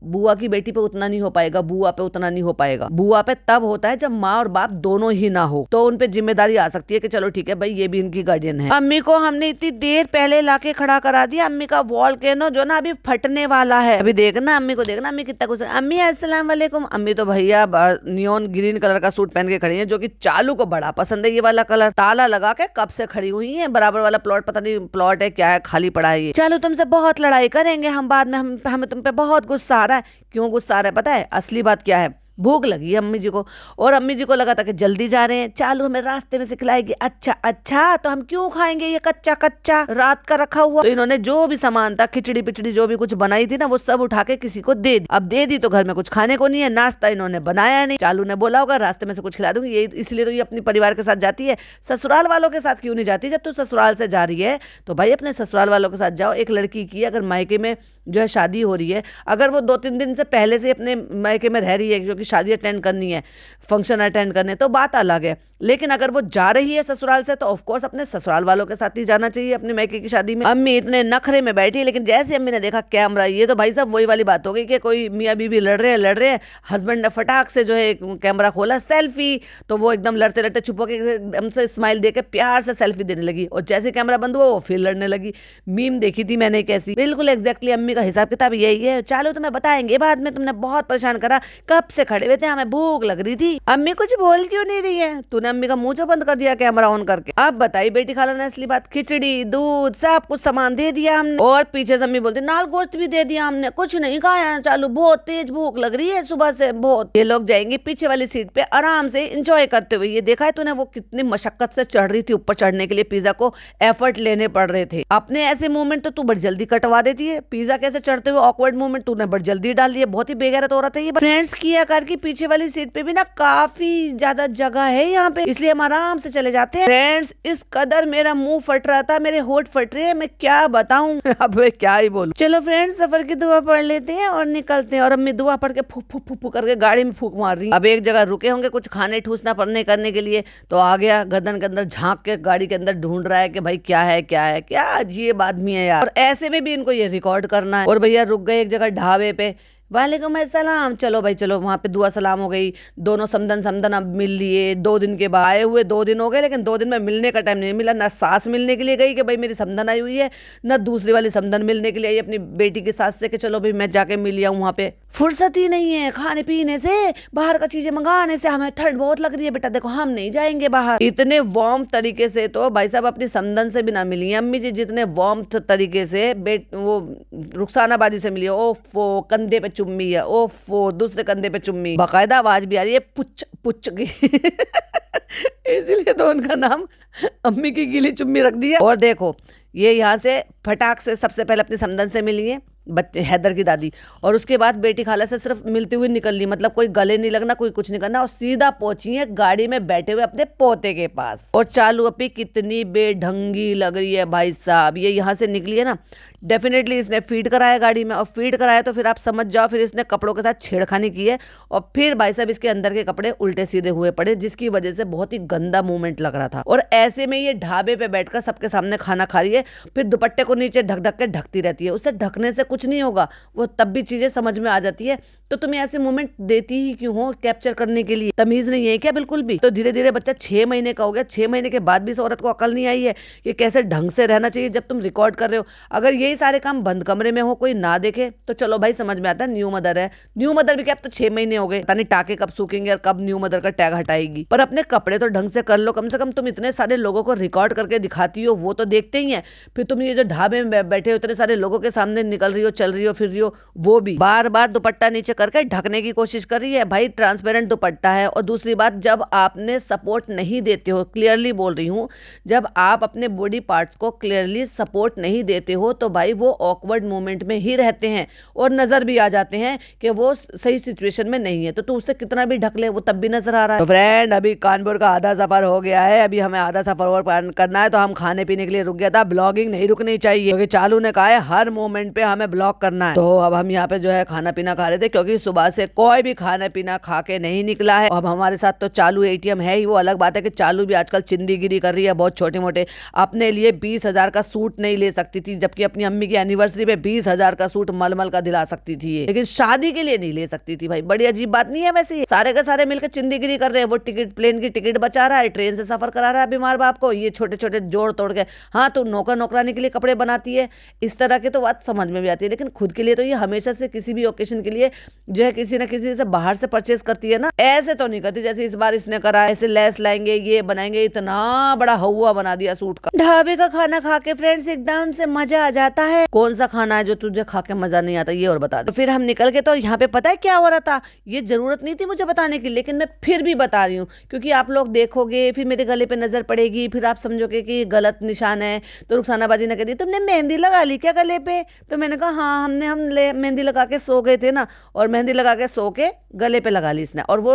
बुआ की बेटी पे उतना नहीं हो पाएगा, बुआ पे उतना नहीं हो पाएगा। बुआ पे तब होता है जब माँ और बाप दोनों ही ना हो, तो उनपे जिम्मेदारी आ सकती है कि चलो ठीक है भाई ये भी इनकी गार्डियन है। अम्मी को हमने इतनी देर पहले लाके खड़ा करा दिया, अम्मी का वॉल्केनो जो ना अभी फटने वाला है। अभी देखना अम्मी को, देखना अम्मी कितना कुछ। अम्मी अस्सलाम वालेकुम। अम्मी तो भैया नियॉन ग्रीन कलर का सूट पहन के खड़ी है, जो कि चालू को बड़ा पसंद है ये वाला कलर। ताला लगा के कब से खड़ी हुई है, बराबर वाला प्लॉट, पता नहीं प्लॉट है क्या है, खाली पड़ा है ये। चलो तुमसे बहुत लड़ाई करेंगे हम बाद में, हमें तुम पे बहुत गुस्सा आ रहा है। क्यों गुस्सा आ रहा है पता है? असली बात क्या है, भूख लगी है अम्मी जी को, और अम्मी जी को लगा था कि जल्दी जा रहे हैं, चालू हमें रास्ते में से खिलाएगी। अच्छा तो हम क्यों खाएंगे ये कच्चा कच्चा रात का रखा हुआ? तो इन्होंने जो भी सामान था, खिचड़ी पिचड़ी जो भी कुछ बनाई थी ना, वो सब उठा के किसी को दे दी। अब दे दी तो घर में कुछ खाने को नहीं है, नाश्ता इन्होंने बनाया नहीं। चालू ने बोला होगा रास्ते में से कुछ खिला दूंगी, ये इसलिए तो ये अपने परिवार के साथ जाती है। ससुराल वालों के साथ क्यों नहीं जाती? जब तू ससुराल से जा रही है तो भाई अपने ससुराल वालों के साथ जाओ। एक लड़की की अगर मायके में जो है शादी हो रही है, अगर वो 2-3 दिन से पहले से अपने मायके में रह रही है क्योंकि शादी अटेंड करनी है, फंक्शन अटेंड करने, तो बात अलग है। लेकिन अगर वो जा रही है ससुराल से तो ऑफ कोर्स अपने ससुराल वालों के साथ ही जाना चाहिए अपने मायके की शादी में। अम्मी इतने नखरे में बैठी, लेकिन जैसे अम्मी ने देखा कैमरा, ये तो भाई साहब वही वाली बात हो गई कि कोई मियाँ बीवी लड़ रहे हैं। हस्बैंड ने फटाक से जो है कैमरा खोला, सेल्फी, तो वो एकदम लड़ते लड़ते चुप होकर एकदम से स्माइल देके प्यार से सेल्फी देने लगी, और जैसे कैमरा बंद हुआ वो फिर लड़ने लगी। मीम देखी थी मैंने कैसी, बिल्कुल एग्जैक्टली अम्मी का हिसाब किताब यही है। चलो तुम्हें बताएंगे बाद में, तुमने बहुत परेशान करा, कब से खड़े हुए थे, हमें भूख लग रही थी। अम्मी कुछ बोल क्यों नहीं रही है? तूने अम्मी का मुंह जो बंद कर दिया कैमरा ऑन करके। अब बताई बेटी खाला ने असली बात, खिचड़ी दूध सब कुछ सामान दे दिया हमने, और पीछे से अम्मी बोलती नाल गोश्त भी दे दिया हमने, कुछ नहीं खाया। चालू बहुत तेज भूख लग रही है सुबह से बहुत। ये लोग जाएंगे पीछे वाली सीट पे आराम से इंजॉय करते हुए। ये देखा है तूने वो कितनी मशक्कत से चढ़ रही थी ऊपर चढ़ने के लिए, पिज्जा को एफर्ट लेने पड़ रहे थे। अपने ऐसे मूवमेंट तो तू बड़ी जल्दी कटवा देती है, पिज्जा कैसे चढ़ते हुए ऑकवर्ड मूवमेंट तूने बड़ी जल्दी डाल दी है, बहुत ही बेगैरत औरत है ये। फ्रेंड्स किया कर की पीछे वाली सीट पे भी ना काफी ज्यादा जगह है यहाँ पे, इसलिए हम आराम से चले जाते हैं। फ्रेंड्स, इस कदर मेरा मुंह फट रहा था, मेरे होठ फट रहे हैं, मैं क्या बताऊं। अब मैं क्या ही बोलूं। चलो फ्रेंड्स, सफर की दुआ पढ़ लेते हैं और निकलते हैं। और अम्मी दुआ पढ़ के फूक फूक फूक करके गाड़ी में फूक मार रही। अब एक जगह रुके होंगे कुछ खाने ठूसना पड़ने करने के लिए, तो आ गया गर्दन के अंदर झांक के गाड़ी के अंदर ढूंढ रहा है कि भाई क्या है क्या है, क्या अजीब आदमी है यार। और ऐसे में भी इनको ये रिकॉर्ड करना है। और भैया रुक गए एक जगह ढाबे पे। वालेकुम अस्सलाम। चलो भाई चलो, वहां पे दुआ सलाम हो गई। दोनों समदन समदन अब मिल लिए। 2 दिन के बाद आए हुए 2 दिन हो गए, लेकिन 2 दिन में मिलने का टाइम नहीं मिला। ना सास मिलने के लिए गई कि भाई मेरी समदन आई हुई है, ना दूसरी वाली समदन मिलने के लिए आई अपनी बेटी की सास से कि चलो भाई मैं जाके मिल आऊं। वहां पे फुर्सत ही नहीं है खाने पीने से, बाहर का चीजें मंगाने से। हमें ठंड बहुत लग रही है बेटा, देखो हम नहीं जाएंगे बाहर। इतने वार्म तरीके से तो भाई साहब अपनी समदन से भी ना मिली अम्मी जी, जितने वार्म तरीके से वो रुखसाना बाजी से मिली। ओफो, कंधे पे चुम्मी है, ओफो दूसरे कंधे पे चुम्मी, बाकायदा आवाज भी आ रही है पुच पुच की। इसीलिए तो उनका नाम अम्मी की गीली चुम्मी रख दी है। और देखो ये यहाँ से फटाक से सबसे पहले अपनी समदन से मिली है बच्चे, हैदर की दादी, और उसके बाद बेटी खाला से सिर्फ मिलते हुए निकल ली। मतलब कोई गले नहीं लगना, कोई कुछ नहीं करना, और सीधा पहुंची है गाड़ी में बैठे हुए अपने पोते के पास। और चालू अपी कितनी बेढंगी लग रही है भाई साहब। ये यहाँ से निकली है ना, डेफिनेटली इसने फीड कराया गाड़ी में, और फीड कराया तो फिर आप समझ जाओ फिर इसने कपड़ों के साथ छेड़खानी की है। और फिर भाई साहब इसके अंदर के कपड़े उल्टे सीधे हुए पड़े, जिसकी वजह से बहुत ही गंदा मूवमेंट लग रहा था। और ऐसे में ये ढाबे पे बैठकर सबके सामने खाना खा रही है, फिर दुपट्टे को नीचे ढक ढक के ढकती रहती है। उसे ढकने से कुछ नहीं होगा, वो तब भी चीजें समझ में आ जाती है। तो तुम्हें ऐसे मूवमेंट देती ही क्यों हो, कैप्चर करने के लिए? तमीज नहीं है क्या बिल्कुल भी? तो धीरे धीरे बच्चा 6 महीने का हो गया, 6 महीने के बाद भी इस औरत को अकल नहीं आई है कि कैसे ढंग से रहना चाहिए जब तुम रिकॉर्ड कर रहे हो। अगर यही सारे काम बंद कमरे में हो, कोई ना देखे, तो चलो भाई समझ में आता है न्यू मदर है। न्यू मदर भी क्या, अब तो 6 महीने हो गए, पता नहीं टाके कब सूखेंगे और कब न्यू मदर का टैग हटाएगी। पर अपने कपड़े तो ढंग से कर लो कम से कम। तुम इतने सारे लोगों को रिकॉर्ड करके दिखाती हो, वो तो देखते ही है। फिर तुम ये जो ढाबे में बैठे हो इतने सारे लोगों के सामने निकल रही हो, चल रही हो, फिर रही हो, वो भी बार बार दुपट्टा नीचे करके ढकने की कोशिश कर रही है। भाई ट्रांसपेरेंट दुपट्टा है। और दूसरी बात, जब आपने सपोर्ट नहीं देते हो, क्लियरली बोल रही हूँ, जब आप अपने बॉडी पार्ट्स को क्लियरली सपोर्ट नहीं देते हो तो भाई वो ऑकवर्ड मोमेंट में ही रहते हैं और नजर भी आ जाते हैं कि वो सही सिचुएशन में नहीं है। तो तू उससे कितना भी ढक ले, वो तब भी नजर आ रहा है। तो फ्रेंड, अभी कानपुर का आधा सफर हो गया है, अभी हमें आधा सफर और करना है, तो हम खाने पीने के लिए रुक गया था। ब्लॉगिंग नहीं रुकनी चाहिए, क्योंकि चालू ने कहा है हर मोमेंट पे हमें ब्लॉग करना है। तो अब हम यहाँ पे जो है खाना पीना खा रहे थे, क्योंकि सुबह से कोई भी खाना पीना खा के नहीं निकला है। अब हमारे साथ तो चालू एटीएम है ही। वो अलग बात है कि चालू भी आजकल चिंदीगिरी कर रही है बहुत छोटे मोटे। अपने लिए 20,000 का सूट नहीं ले सकती थी, जबकि अपनी अम्मी की एनिवर्सरी पे 20,000 का सूट मलमल का दिला सकती थी ये, लेकिन शादी के लिए नहीं ले सकती थी। भाई बड़ी अजीब बात नहीं है वैसे? सारे के सारे मिलकर चिंदीगिरी कर रहे हैं। वो टिकट, प्लेन की टिकट बचा रहा है, ट्रेन से सफर करा रहा है बीमार बाप को, ये छोटे छोटे जोड़ तोड़ के। हाँ, तो नौकर नौकरानी के लिए कपड़े बनाती है, इस तरह की तो बात समझ में भी आती है, लेकिन खुद के लिए तो ये हमेशा से किसी भी ओकेजन के लिए जो है किसी न किसी से बाहर से परचेज करती है ना। ऐसे तो नहीं करती जैसे इस बार इसने करा। ऐसे लेस लाएंगे, ये बनाएंगे, इतना बड़ा हवा बना दिया सूट का। ढाबे का खाना खा के फ्रेंड्स एकदम से मजा आ जाता है। कौन सा खाना है जो तुझे खा के मजा नहीं आता, ये और बता दे। तो फिर हम निकल के, तो यहाँ पे पता है क्या हो रहा था, ये जरूरत नहीं थी मुझे बताने की, लेकिन मैं फिर भी बता रही हूँ, क्योंकि आप लोग देखोगे फिर मेरे गले पे नजर पड़ेगी, फिर आप समझोगे कि गलत निशान है। तो रुखसाना बाजी ने कह दी, तुमने मेहंदी लगा ली क्या गले पे? तो मैंने कहा हाँ, हम मेहंदी लगा के सो गए थे ना, और मेहंदी लगा के सो के गले पे लगा ली इसने। और वो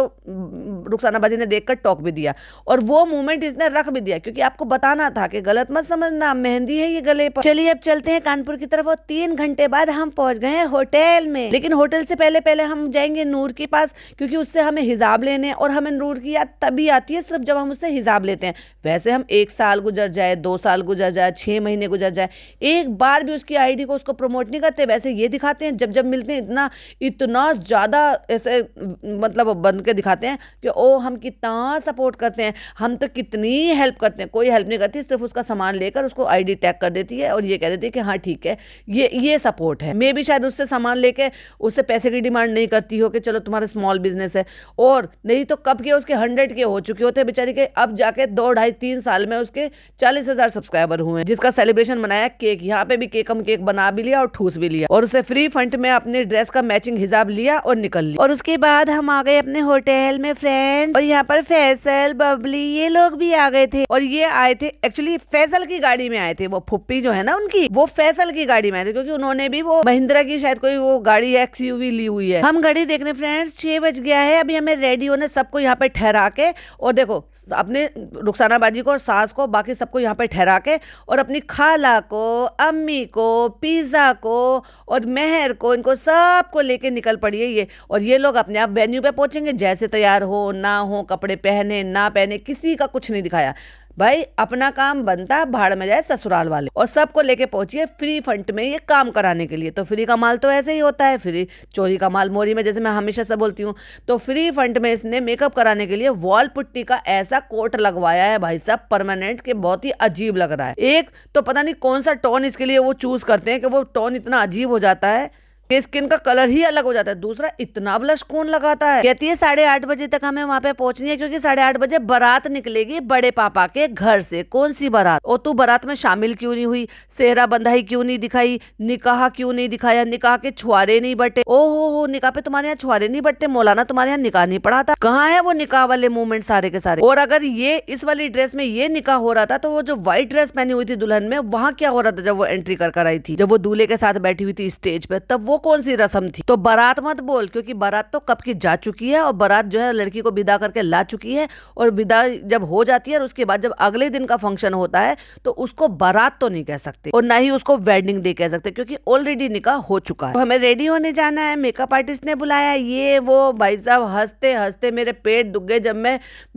रुखसाना बाजी ने देखकर टोक भी दिया, और वो मोमेंट इसने रख भी दिया, क्योंकि आपको बताना था कि गलत मत समझना, मेहंदी है ये गले पर। चलिए अब चलते हैं कानपुर की तरफ। और 3 घंटे बाद हम पहुंच गए हैं होटल में। लेकिन होटल से पहले पहले हम जाएंगे नूर के पास, क्योंकि उससे हमें हिसाब लेने, और हमें नूर की याद तभी आती है सिर्फ जब हम उससे हिसाब लेते हैं। वैसे हम 1 साल गुजर जाए, 2 साल गुजर जाए, 6 महीने गुजर जाए, एक बार भी उसकी आईडी को उसको प्रमोट नहीं करते। वैसे ये दिखाते हैं, जब जब मिलते हैं इतना ज्यादा ऐसे मतलब बन के दिखाते हैं कि ओ हम कितना सपोर्ट करते हैं, हम तो कितनी हेल्प करते हैं। कोई हेल्प नहीं करती, सिर्फ उसका सामान लेकर उसको आईडी टैग कर देती है और ये कह देती है कि हाँ ठीक है, ये सपोर्ट है। मैं भी शायद उससे सामान लेके उससे पैसे की डिमांड नहीं करती हो कि चलो तुम्हारा स्मॉल बिजनेस है, और नहीं तो कब के उसके 100 के हो चुके होते बेचारी के। अब जाके 2, 2.5, 3 साल में उसके 40,000 सब्सक्राइबर हुए हैं, जिसका सेलिब्रेशन मनाया केक। यहाँ पे भी केक बना भी लिया और ठूस भी लिया, और उसे फ्री फंड में अपने ड्रेस का मैचिंग हिसाब लिया और निकल लिया। और उसके बाद हम आ गए अपने होटल में फ्रेंड, और यहाँ पर फैसल, बबली, ये लोग भी आ गए थे। और ये आए थे एक्चुअली फैसल की गाड़ी में आए थे, वो फुप्पी जो है ना उनकी, वो फैसल स्पेशल की गाड़ी में आए थे, क्योंकि उन्होंने भी वो महिंद्रा की शायद कोई वो गाड़ी XUV ली हुई है। हम घड़ी देखने फ्रेंड्स 6 बज गया है। अभी हमें रेडी होने सबको यहाँ पे ठहरा के, और देखो अपने रुखसाना बाजी को और सास को बाकी सबको यहाँ पे ठहरा के, और अपनी खाला को, अम्मी को, पिज्जा को और मेहर को, इनको सबको लेके निकल पड़िए ये। और ये लोग अपने आप वेन्यू पे पहुंचेंगे, जैसे तैयार हो ना हो, कपड़े पहने ना पहने, किसी का कुछ नहीं दिखाया भाई। अपना काम बनता, भाड़ में जाए ससुराल वाले। और सबको लेके पहुंचिए फ्री फंड में ये काम कराने के लिए। तो फ्री का माल तो ऐसे ही होता है, फ्री चोरी का माल मोरी में, जैसे मैं हमेशा से बोलती हूँ। तो फ्री फंड में इसने मेकअप कराने के लिए वॉल पुट्टी का ऐसा कोट लगवाया है भाई साहब, परमानेंट, के बहुत ही अजीब लग रहा है। एक तो पता नहीं कौन सा टोन इसके लिए वो चूज करते हैं कि वो टोन इतना अजीब हो जाता है कि स्किन का कलर ही अलग हो जाता है। दूसरा, इतना ब्लश कौन लगाता है। कहती है 8:30 बजे तक हमें वहां पे पहुंचनी है, क्योंकि 8:30 बजे बारात निकलेगी बड़े पापा के घर से। कौन सी बारात? और तू बारात में शामिल क्यों नहीं हुई? सेहरा बंधाई क्यों नहीं दिखाई? निकाह क्यों नहीं दिखाया? निकाह के छुआरे नहीं बटे? ओ हो, निकाह पे तुम्हारे यहाँ छुआरे नहीं बटते? मौलाना तुम्हारे यहाँ निकाह नहीं पढ़ा था? कहाँ है वो निकाह वाले मूवमेंट सारे के सारे? और अगर ये इस वाली ड्रेस में ये निकाह हो रहा था, तो वो जो व्हाइट ड्रेस पहनी हुई थी दुल्हन में, वहां क्या हो रहा था जब वो एंट्री कर आई थी, जब वो दूल्हे के साथ बैठी हुई थी स्टेज पे, तब वो कौन सी रस्म थी? तो बारात मत बोल, क्योंकि बारात तो कब की जा चुकी है, और बारात जो है लड़की को विदा करके ला चुकी है। और विदा जब हो जाती है और उसके बाद जब अगले दिन का फंक्शन होता है, तो उसको बारात तो नहीं कह सकते, और ना ही उसको वेडिंग डे कह सकते, क्योंकि ऑलरेडी निकाह हो चुका है। तो हमें रेडी होने जाना है, मेकअप आर्टिस्ट ने बुलाया, ये वो। भाई साहब हंसते हंसते मेरे पेट दुख गए जब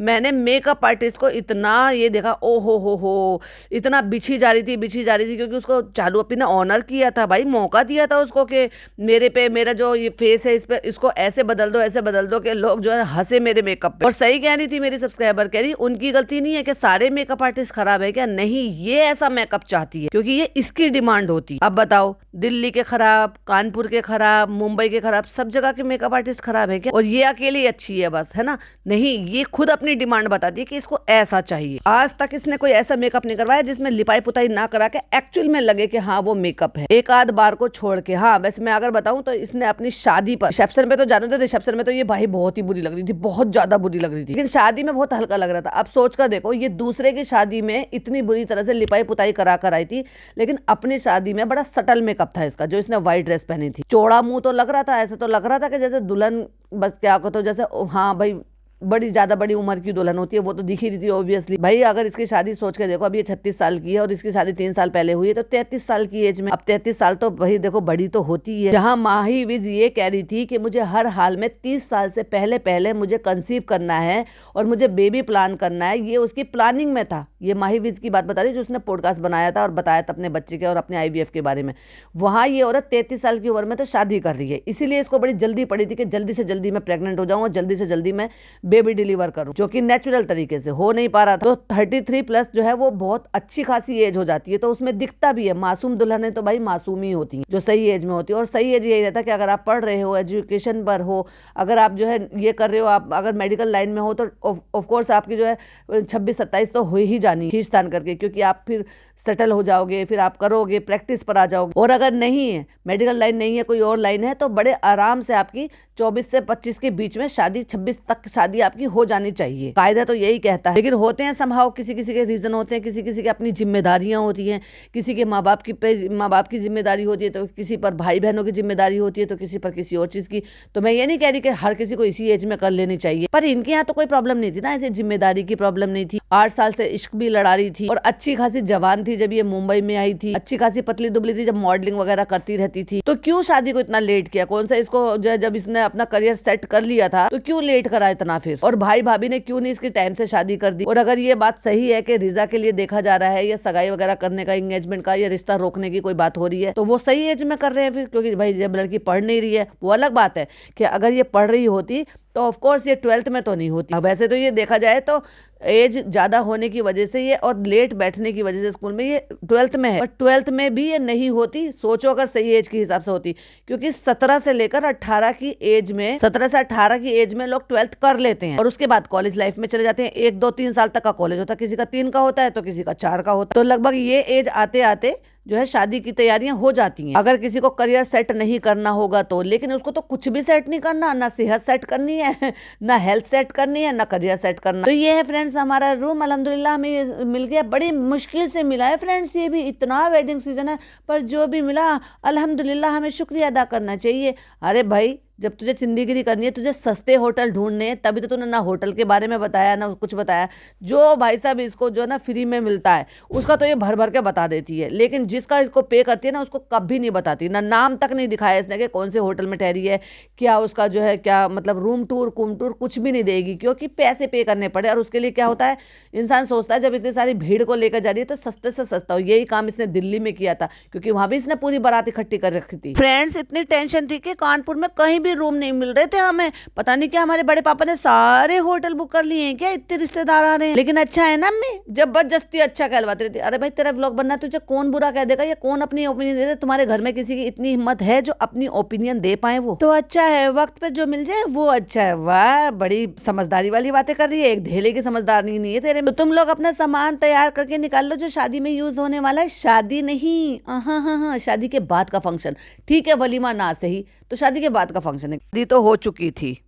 मैंने मेकअप आर्टिस्ट को इतना ये देखा। ओ हो, इतना बिछी जा रही थी, क्योंकि उसको चालू अपी ने ऑनर किया था भाई, मौका दिया था उसको कि मेरे पे मेरा जो ये फेस है, इस पे इसको ऐसे बदल दो कि लोग जो है हंसे मेरे मेकअप पे। और सही कह रही थी मेरी सब्सक्राइबर, कह रही उनकी गलती नहीं है कि सारे मेकअप आर्टिस्ट खराब है क्या? नहीं, ये ऐसा मेकअप चाहती है क्योंकि ये इसकी डिमांड होती है। अब बताओ, दिल्ली के खराब, कानपुर के खराब, मुंबई के खराब, सब जगह के मेकअप आर्टिस्ट खराब है क्या? और ये अकेली अच्छी है बस, है ना? नहीं, ये खुद अपनी डिमांड बताती है कि इसको ऐसा चाहिए। आज तक इसने कोई ऐसा मेकअप नहीं करवाया जिसमें लिपाई पुताई ना करा के एक्चुअल में लगे कि हाँ वो मेकअप है, एक आध बार को छोड़ के। हाँ वैसे मैं अगर बताऊं तो इसने अपनी शादी पर, रिसेप्शन पे तो जाने दो, रिसेप्शन में तो ये भाई बहुत ही बुरी लग रही थी, बहुत ज्यादा बुरी लग रही थी, लेकिन शादी में बहुत हल्का लग रहा था। अब सोच कर देखो, ये दूसरे की शादी में इतनी बुरी तरह से लिपाई पुताई करा कर आई थी, लेकिन अपनी शादी में बड़ा सटल मेकअप था इसका, जो इसने व्हाइट ड्रेस पहनी थी। चौड़ा मुंह तो लग रहा था, ऐसे तो लग रहा था कि जैसे दुल्हन, बस क्या कहते हो, जैसे हाँ भाई बड़ी ज्यादा बड़ी उम्र की दुल्हन होती है, वो तो दिख ही रही थी ऑब्वियसली भाई। अगर इसकी शादी सोच के देखो, अब ये 36 साल की है और इसकी शादी 3 साल पहले हुई है, तो 33 साल की एज में, अब 33 साल तो भाई देखो बड़ी तो होती है। जहां माही विज ये कह रही थी कि मुझे हर हाल में 30 साल से पहले मुझे कंसीव करना है और मुझे बेबी प्लान करना है, ये उसकी प्लानिंग में था। ये माही विज की बात बता रही, जो उसने पॉडकास्ट बनाया था और बताया था अपने बच्चे के और अपने IVF के बारे में। वहां ये औरत 33 साल की उम्र में तो शादी कर रही है, इसीलिए इसको बड़ी जल्दी पड़ी थी कि जल्दी से जल्दी मैं प्रेग्नेंट हो जाऊं और जल्दी से जल्दी मैं बेबी डिलीवर करूं, जो कि नेचुरल तरीके से हो नहीं पा रहा था। तो 33 प्लस जो है वो बहुत अच्छी खासी एज हो जाती है, तो उसमें दिखता भी है। मासूम दुल्हनें तो भाई मासूम ही होती हैं जो सही एज में होती है। और सही एज यही रहता है कि अगर आप पढ़ रहे हो, एजुकेशन पर हो, अगर आप जो है ये कर रहे हो, आप अगर मेडिकल लाइन में हो, तो ऑफकोर्स आपकी जो है 26-27 तो हो ही जानी खींचतान करके, क्योंकि आप फिर सेटल हो जाओगे, फिर आप करोगे, प्रैक्टिस पर आ जाओगे। और अगर नहीं है, मेडिकल लाइन नहीं है, कोई और लाइन है, तो बड़े आराम से आपकी 24 से 25 के बीच में शादी, 26 तक शादी आपकी हो जानी चाहिए। कायदा तो यही कहता है, लेकिन होते हैं संभाव, किसी किसी के रीजन होते हैं, किसी किसी के अपनी जिम्मेदारियां होती हैं, किसी के माँ बाप की जिम्मेदारी होती है, तो किसी पर भाई बहनों की जिम्मेदारी होती है, तो किसी पर किसी और चीज की। तो मैं ये नहीं कह रही कि हर किसी को इसी एज में कर लेनी चाहिए, पर इनके यहाँ तो कोई प्रॉब्लम नहीं थी ना, ऐसे जिम्मेदारी की प्रॉब्लम नहीं थी। 8 साल से इश्क भी लड़ा रही थी और अच्छी खासी जवान थी जब ये मुंबई में आई थी, अच्छी खासी पतली दुबली थी जब मॉडलिंग वगैरह करती रहती थी। तो क्यों शादी को इतना लेट किया? कौन सा इसको जब इसने अपना करियर सेट कर लिया था, तो क्यों लेट करा इतना फिर? और भाई भाभी ने क्यों नहीं इसकी टाइम से शादी कर दी? और अगर ये बात सही है कि रिजा के लिए देखा जा रहा है, या सगाई वगैरह करने का, एंगेजमेंट का, या रिश्ता रोकने की कोई बात हो रही है, तो वो सही एज में कर रहे हैं फिर। क्योंकि भाई जब लड़की पढ़ नहीं रही है, वो अलग बात है कि अगर ये पढ़ रही होती तो ऑफ कोर्स ये 12th में तो नहीं होती। वैसे तो ये देखा जाए तो एज ज्यादा होने की वजह से ये, और लेट बैठने की वजह से स्कूल में, ये 12th में है, पर 12th में भी ये नहीं होती। सोचो अगर सही एज के हिसाब से होती, क्योंकि 17 से लेकर 18 की एज में, 17 से 18 की एज में लोग 12th कर लेते हैं और उसके बाद कॉलेज लाइफ में चले जाते हैं। 1, 2, 3 साल तक का कॉलेज होता है, किसी का 3 का होता है तो किसी का 4 का होता है। तो लगभग ये एज आते आते जो है शादी की तैयारियां हो जाती हैं, अगर किसी को करियर सेट नहीं करना होगा तो। लेकिन उसको तो कुछ भी सेट नहीं करना, ना सेहत सेट करनी है, ना हेल्थ सेट करनी है, ना करियर सेट करना। तो ये है फ्रेंड्स फ्रेंड्स हमारा रूम अल्हम्दुलिल्लाह हमें मिल गया, बड़ी मुश्किल से मिला है फ्रेंड्स, ये भी इतना वेडिंग सीजन है, पर जो भी मिला अल्हम्दुलिल्लाह हमें शुक्रिया अदा करना चाहिए। अरे भाई जब तुझे जिंदगी करनी है, तुझे सस्ते होटल ढूंढने हैं, तभी तो तूने ना होटल के बारे में बताया ना कुछ बताया। जो भाई साहब इसको जो है ना फ्री में मिलता है उसका तो ये भर भर के बता देती है, लेकिन जिसका इसको पे करती है ना उसको कभी नहीं बताती, ना नाम तक नहीं दिखाया इसने कि कौन से होटल में ठहरी है, क्या उसका जो है क्या मतलब रूम टूर कुछ भी नहीं देगी, क्योंकि पैसे पे करने पड़े। और उसके लिए क्या होता है, इंसान सोचता है जब इतनी सारी भीड़ को लेकर जा रही है तो सस्ते से सस्ता हो। यही काम इसने दिल्ली में किया था, क्योंकि वहां भी इसने पूरी बारात इकट्ठी कर रखी थी। फ्रेंड्स इतनी टेंशन थी कि कानपुर में कहीं भी रूम नहीं मिल रहे थे हमें, पता नहीं क्या हमारे बड़े पापा ने सारे होटल बुक कर लिए हैं क्या, इतने रिश्तेदार आ रहे हैं। लेकिन अच्छा है ना अम्मी, जबरदस्ती अच्छा कहलवाती रहती। अरे भाई तेरा व्लॉग बनना, तुझे कौन बुरा कह देगा या कौन अपनी ओपिनियन दे दे, तुम्हारे घर में किसी की इतनी हिम्मत है जो अपनी ओपिनियन दे पाए, वो तो अच्छा है, वक्त पे जो मिल जाए वो अच्छा है। वाह बड़ी समझदारी वाली बातें कर रही है, एक ढेले की समझदारी नहीं है तेरे में। तो तुम लोग अपना सामान तैयार करके निकाल लो जो शादी में यूज होने वाला है। शादी नहीं, हाँ हाँ हाँ, शादी के बाद का फंक्शन, ठीक है वलीमा ना सही तो शादी के बाद का फंक्शन है। शादी तो हो चुकी थी।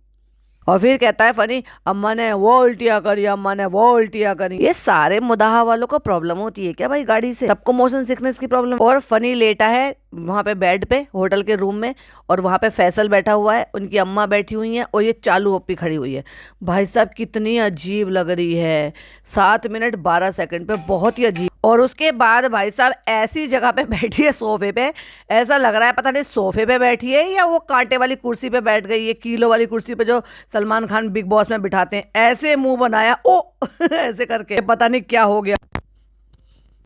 और फिर कहता है फनी, अम्मा ने वो उल्टियाँ करी, अम्मा ने वो उल्टियाँ करी। ये सारे मुदाहा वालों को प्रॉब्लम होती है क्या भाई गाड़ी से, सबको मोशन सिकनेस की प्रॉब्लम। और फनी लेटा है वहां पे बेड पे होटल के रूम में, और वहां पे फैसल बैठा हुआ है, उनकी अम्मा बैठी हुई है, और ये चालू ओप्पी खड़ी हुई है। भाई साहब कितनी अजीब लग रही है, 7 मिनट 12 सेकंड पे, बहुत ही अजीब। और उसके बाद भाई साहब ऐसी जगह पे बैठी है सोफे पे, ऐसा लग रहा है पता नहीं सोफे पे बैठी है या वो कांटे वाली कुर्सी पे बैठ गई है, कीलो वाली कुर्सी पे जो सलमान खान बिग बॉस में बिठाते हैं। ऐसे मुंह बनाया ओ ऐसे करके, पता नहीं क्या हो गया।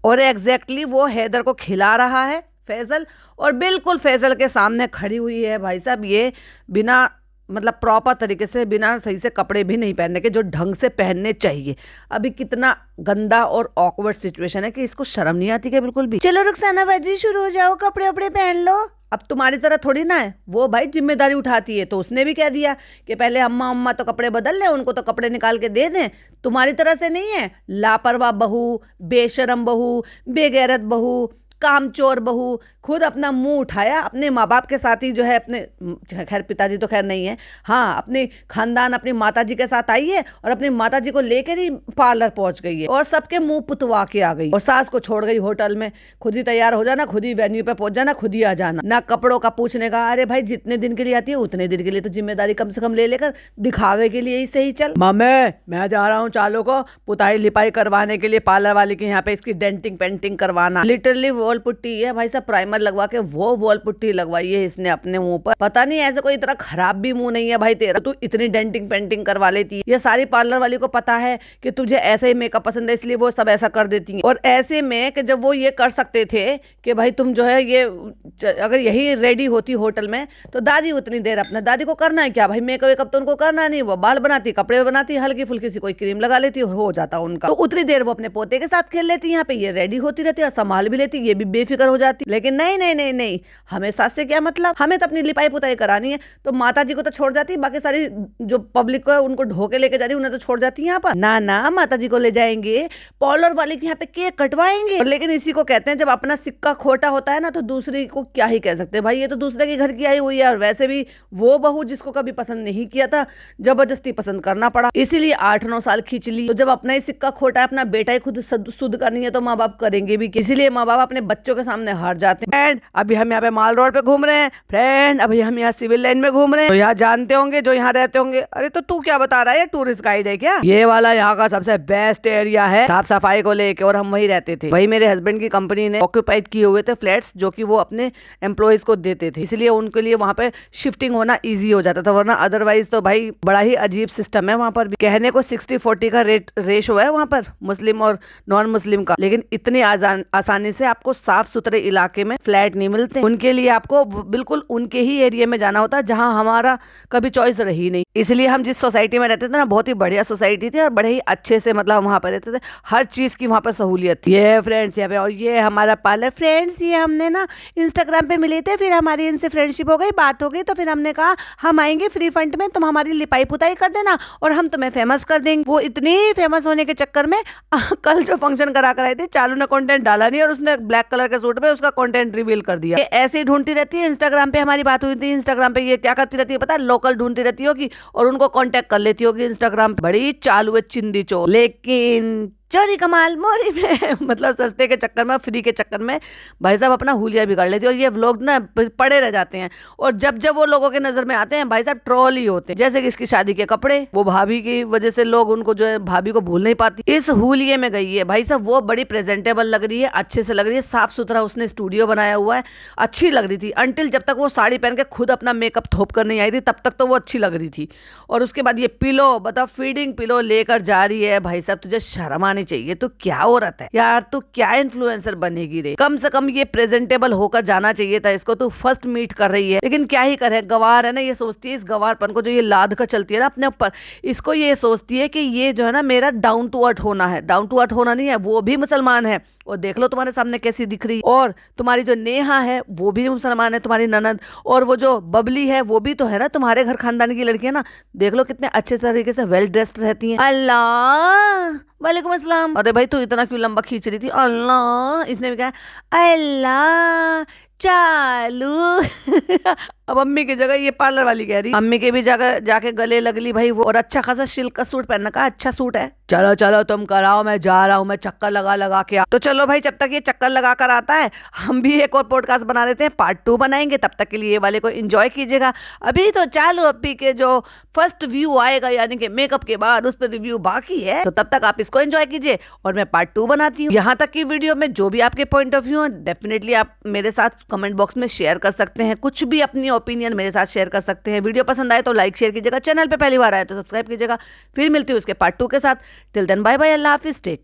और एग्जैक्टली वो हैदर को खिला रहा है फैजल, और बिल्कुल फैजल के सामने खड़ी हुई है भाई साहब, ये बिना मतलब प्रॉपर तरीके से, बिना सही से कपड़े भी नहीं पहनने के जो ढंग से पहनने चाहिए। अभी कितना गंदा और ऑकवर्ड सिचुएशन है कि इसको शर्म नहीं आती क्या बिल्कुल भी। चलो रुखसाना बाजी शुरू हो जाओ, कपड़े वपड़े पहन लो। अब तुम्हारी तरह थोड़ी ना है, वो भाई जिम्मेदारी उठाती है, तो उसने भी कह दिया कि पहले अम्मा अम्मा तो कपड़े बदल लें, उनको तो कपड़े निकाल के दे दें। तुम्हारी तरह से नहीं है, लापरवाह बहू, बेशरम बहू, बेगैरत बहू, कामचोर बहू, खुद अपना मुंह उठाया अपने माँ बाप के साथ ही जो है, अपने खैर पिताजी तो खैर नहीं है, हाँ अपने खानदान अपनी माताजी के साथ आई है, और अपनी माताजी को लेकर ही पार्लर पहुंच गई है, और सबके मुंह पुतवा के आ गई, और सास को छोड़ गई होटल में। खुद ही तैयार हो जाना, खुद ही वेन्यू पे पहुंच जाना, खुद ही आ जाना, ना कपड़ों का पूछने का। अरे भाई जितने दिन के लिए आती है उतने दिन के लिए तो जिम्मेदारी कम से कम ले लेकर, दिखावे के लिए ही सही चल। मम्मी मैं जा रहा हूँ चालू को पुताई लिपाई करवाने के लिए पार्लर वाले के यहाँ पे, इसकी डेंटिंग पेंटिंग करवाना। लिटरली वॉल पुट्टी है भाई साहब, प्राइमर लगवा के वो वॉल पुट्टी लगवाई है इसने अपने मुंह पर। पता नहीं ऐसे कोई इतना खराब भी मुंह नहीं है भाई तेरा, तू इतनी डेंटिंग पेंटिंग करवा लेती है। ये सारी पार्लर वाली को पता है कि तुझे ऐसे ही मेकअप पसंद है, इसलिए वो सब ऐसा कर देती है। और ऐसे में कि जब वो ये कर सकते थे कि भाई तुम जो है ये अगर यही रेडी होती होटल में तो दादी उतनी देर अपना, दादी को करना है क्या भाई, मेकअप वेकअप तो उनको करना नहीं, वो बाल बनाती, कपड़े बनाती, हल्की फुल्की सी कोई क्रीम लगा लेती और हो जाता उनका। तो उतनी देर वो अपने पोते के साथ खेल लेती, यहाँ पे ये रेडी होती रहती और संभाल भी लेती, ये भी बेफिक्र हो जाती। लेकिन नहीं नहीं नहीं नहीं, हमें सास से क्या मतलब, हमें तो अपनी लिपाई पुताई करानी है, तो माता जी को तो छोड़ जाती, बाकी सारी जो पब्लिक को है उनको ढोके लेके जा रही, उन्हें तो छोड़ जाती यहाँ पर। ना ना माता जी को ले जाएंगे, पार्लर वाले के यहाँ पे केक कटवाएंगे। लेकिन इसी को कहते हैं जब अपना सिक्का खोटा होता है ना, तो दूसरी को क्या ही कह सकते हैं भाई, ये तो दूसरे के घर की आई हुई है, और वैसे भी वो बहू जिसको कभी पसंद नहीं किया था, जबरदस्ती पसंद करना पड़ा, इसीलिए 8-9 साल खींच ली। तो जब अपना ही सिक्का खोटा है, अपना बेटा ही खुद शुद्ध करनी है, तो माँ बाप करेंगे भी, इसीलिए माँ बाप अपने बच्चों के सामने हार जाते हैं। अभी हम यहाँ पे माल रोड पे घूम रहे हैं फ्रेंड, अभी हम यहाँ सिविल लाइन में घूम रहे हैं, तो यहाँ जानते होंगे जो यहाँ रहते होंगे। अरे तो तू क्या बता रहा है, टूरिस्ट गाइड है क्या? ये वाला यहाँ का सबसे बेस्ट एरिया है साफ सफाई को लेके, और हम वही रहते थे। वही मेरे हस्बैंड की कंपनी ने ऑक्यूपाइड किए हुए थे फ्लैट्स, जो कि वो अपने एम्प्लॉइज को देते थे, इसलिए उनके लिए वहाँ पे शिफ्टिंग होना ईजी हो जाता था, वरना अदरवाइज तो भाई बड़ा ही अजीब सिस्टम है वहाँ पर भी। कहने को 60-40 का रेशो है वहाँ पर मुस्लिम और नॉन मुस्लिम का, लेकिन इतनी आसानी से आपको साफ सुथरे इलाके में फ्लैट नहीं मिलते। उनके लिए आपको बिल्कुल उनके ही एरिया में जाना होता है, जहां हमारा कभी चॉइस रही नहीं। इसलिए हम जिस सोसाइटी में रहते थे ना, बहुत ही बढ़िया सोसाइटी थी, और बड़े ही अच्छे से मतलब वहां पर रहते थे, हर चीज की वहां पर सहूलियत थी। ये फ्रेंड्स यहाँ पे, और ये हमारा पार्लर। फ्रेंड्स ये हमने ना इंस्टाग्राम पे मिले थे, फिर हमारी इनसे फ्रेंडशिप हो गई, बात हो गई, तो फिर हमने कहा हम आएंगे फ्री फंड में, तुम हमारी लिपाई पुताई कर देना और हम तुम्हें फेमस कर देंगे। वो इतनी फेमस होने के चक्कर में कल जो फंक्शन करा कर आए थे, चालू ने कंटेंट डाला नहीं, और उसने ब्लैक कलर के सूट पे उसका कंटेंट रिवील कर दिया। ऐसे ही ढूंढती रहती है, इंस्टाग्राम पे हमारी बात हुई थी, इंस्टाग्राम पे ये क्या करती रहती है पता है, लोकल ढूंढती रहती होगी, और उनको कांटेक्ट कर लेती होगी इंस्टाग्राम पे। बड़ी चालू है चिंदी चोर, लेकिन चोरी कमाल मोरी में मतलब सस्ते के चक्कर में, फ्री के चक्कर में भाई साहब अपना हुलिया बिगाड़ लेती है। और ये व्लॉग ना पड़े रह जाते हैं, और जब जब वो लोगों के नजर में आते हैं भाई साहब ट्रोल ही होते हैं। जैसे कि इसकी शादी के कपड़े, वो भाभी की वजह से लोग उनको जो है भाभी को भूल नहीं पाती। इस हुलिये में गई है भाई साहब, वो बड़ी प्रेजेंटेबल लग रही है, अच्छे से लग रही है, साफ सुथरा उसने स्टूडियो बनाया हुआ है, अच्छी लग रही थी। अंटिल जब तक वो साड़ी पहन के खुद अपना मेकअप थोप कर नहीं आई थी, तब तक तो वो अच्छी लग रही थी। और उसके बाद ये पिलो, बताओ फीडिंग पिलो लेकर जा रही है। भाई साहब तुझे शर्म आनी चाहिए, तो क्या औरत है यार, तू क्या इन्फ्लुएंसर बनेगी रे। कम से कम ये प्रेजेंटेबल होकर जाना चाहिए था इसको। तू फर्स्ट मीट कर रही है, लेकिन क्या ही करे, गवार है ना। ये सोचती है इस गवारपन को जो ये लाद कर चलती है ना अपने ऊपर, इसको ये सोचती है कि ये जो है ना मेरा डाउन टू अर्थ होना है। डाउन टू अर्थ होना नहीं है, वो भी मुसलमान है, और देख लो तुम्हारे सामने कैसी दिख रही। और तुम्हारी जो नेहा है वो भी मुसलमान है, तुम्हारी ननद। और वो जो बबली है वो भी तो है ना तुम्हारे घर खानदान की लड़की है ना। देख लो कितने अच्छे तरीके से वेल ड्रेस्ड रहती हैं। अल्लाह वालेकुम अस्सलाम। अरे भाई तू इतना क्यों लंबा खींच रही थी? अल्लाह, इसने भी कहा अल्लाह चालू अब अम्मी की जगह ये पार्लर वाली कह रही। अम्मी के भी जगह जाके गले लग ली भाई वो। और अच्छा खासा सिल्क का सूट पहनना का, अच्छा सूट है। चलो चलो तुम कराओ, मैं जा रहा हूँ, मैं चक्कर लगा लगा के तो चलो भाई, जब तक ये चक्कर लगा कर आता है हम भी एक और पॉडकास्ट बना देते हैं, पार्ट 2 बनाएंगे। तब तक के लिए ये वाले को एंजॉय कीजिएगा। अभी तो चालू अप्पी के जो फर्स्ट व्यू आएगा, यानी कि मेकअप के बाद, उस पर रिव्यू बाकी है, तो तब तक आप इसको एंजॉय कीजिए और मैं पार्ट 2 बनाती हूँ। यहाँ तक की वीडियो में जो भी आपके पॉइंट ऑफ व्यू है डेफिनेटली आप मेरे साथ कमेंट बॉक्स में शेयर कर सकते हैं। कुछ भी अपनी ओपिनियन मेरे साथ शेयर कर सकते हैं। वीडियो पसंद आए तो लाइक शेयर कीजिएगा, चैनल पे पहली बार आए तो सब्सक्राइब कीजिएगा। फिर मिलती हूँ उसके पार्ट 2 के साथ। टिल देन बाय बाय, अल्लाह हाफिज, टेक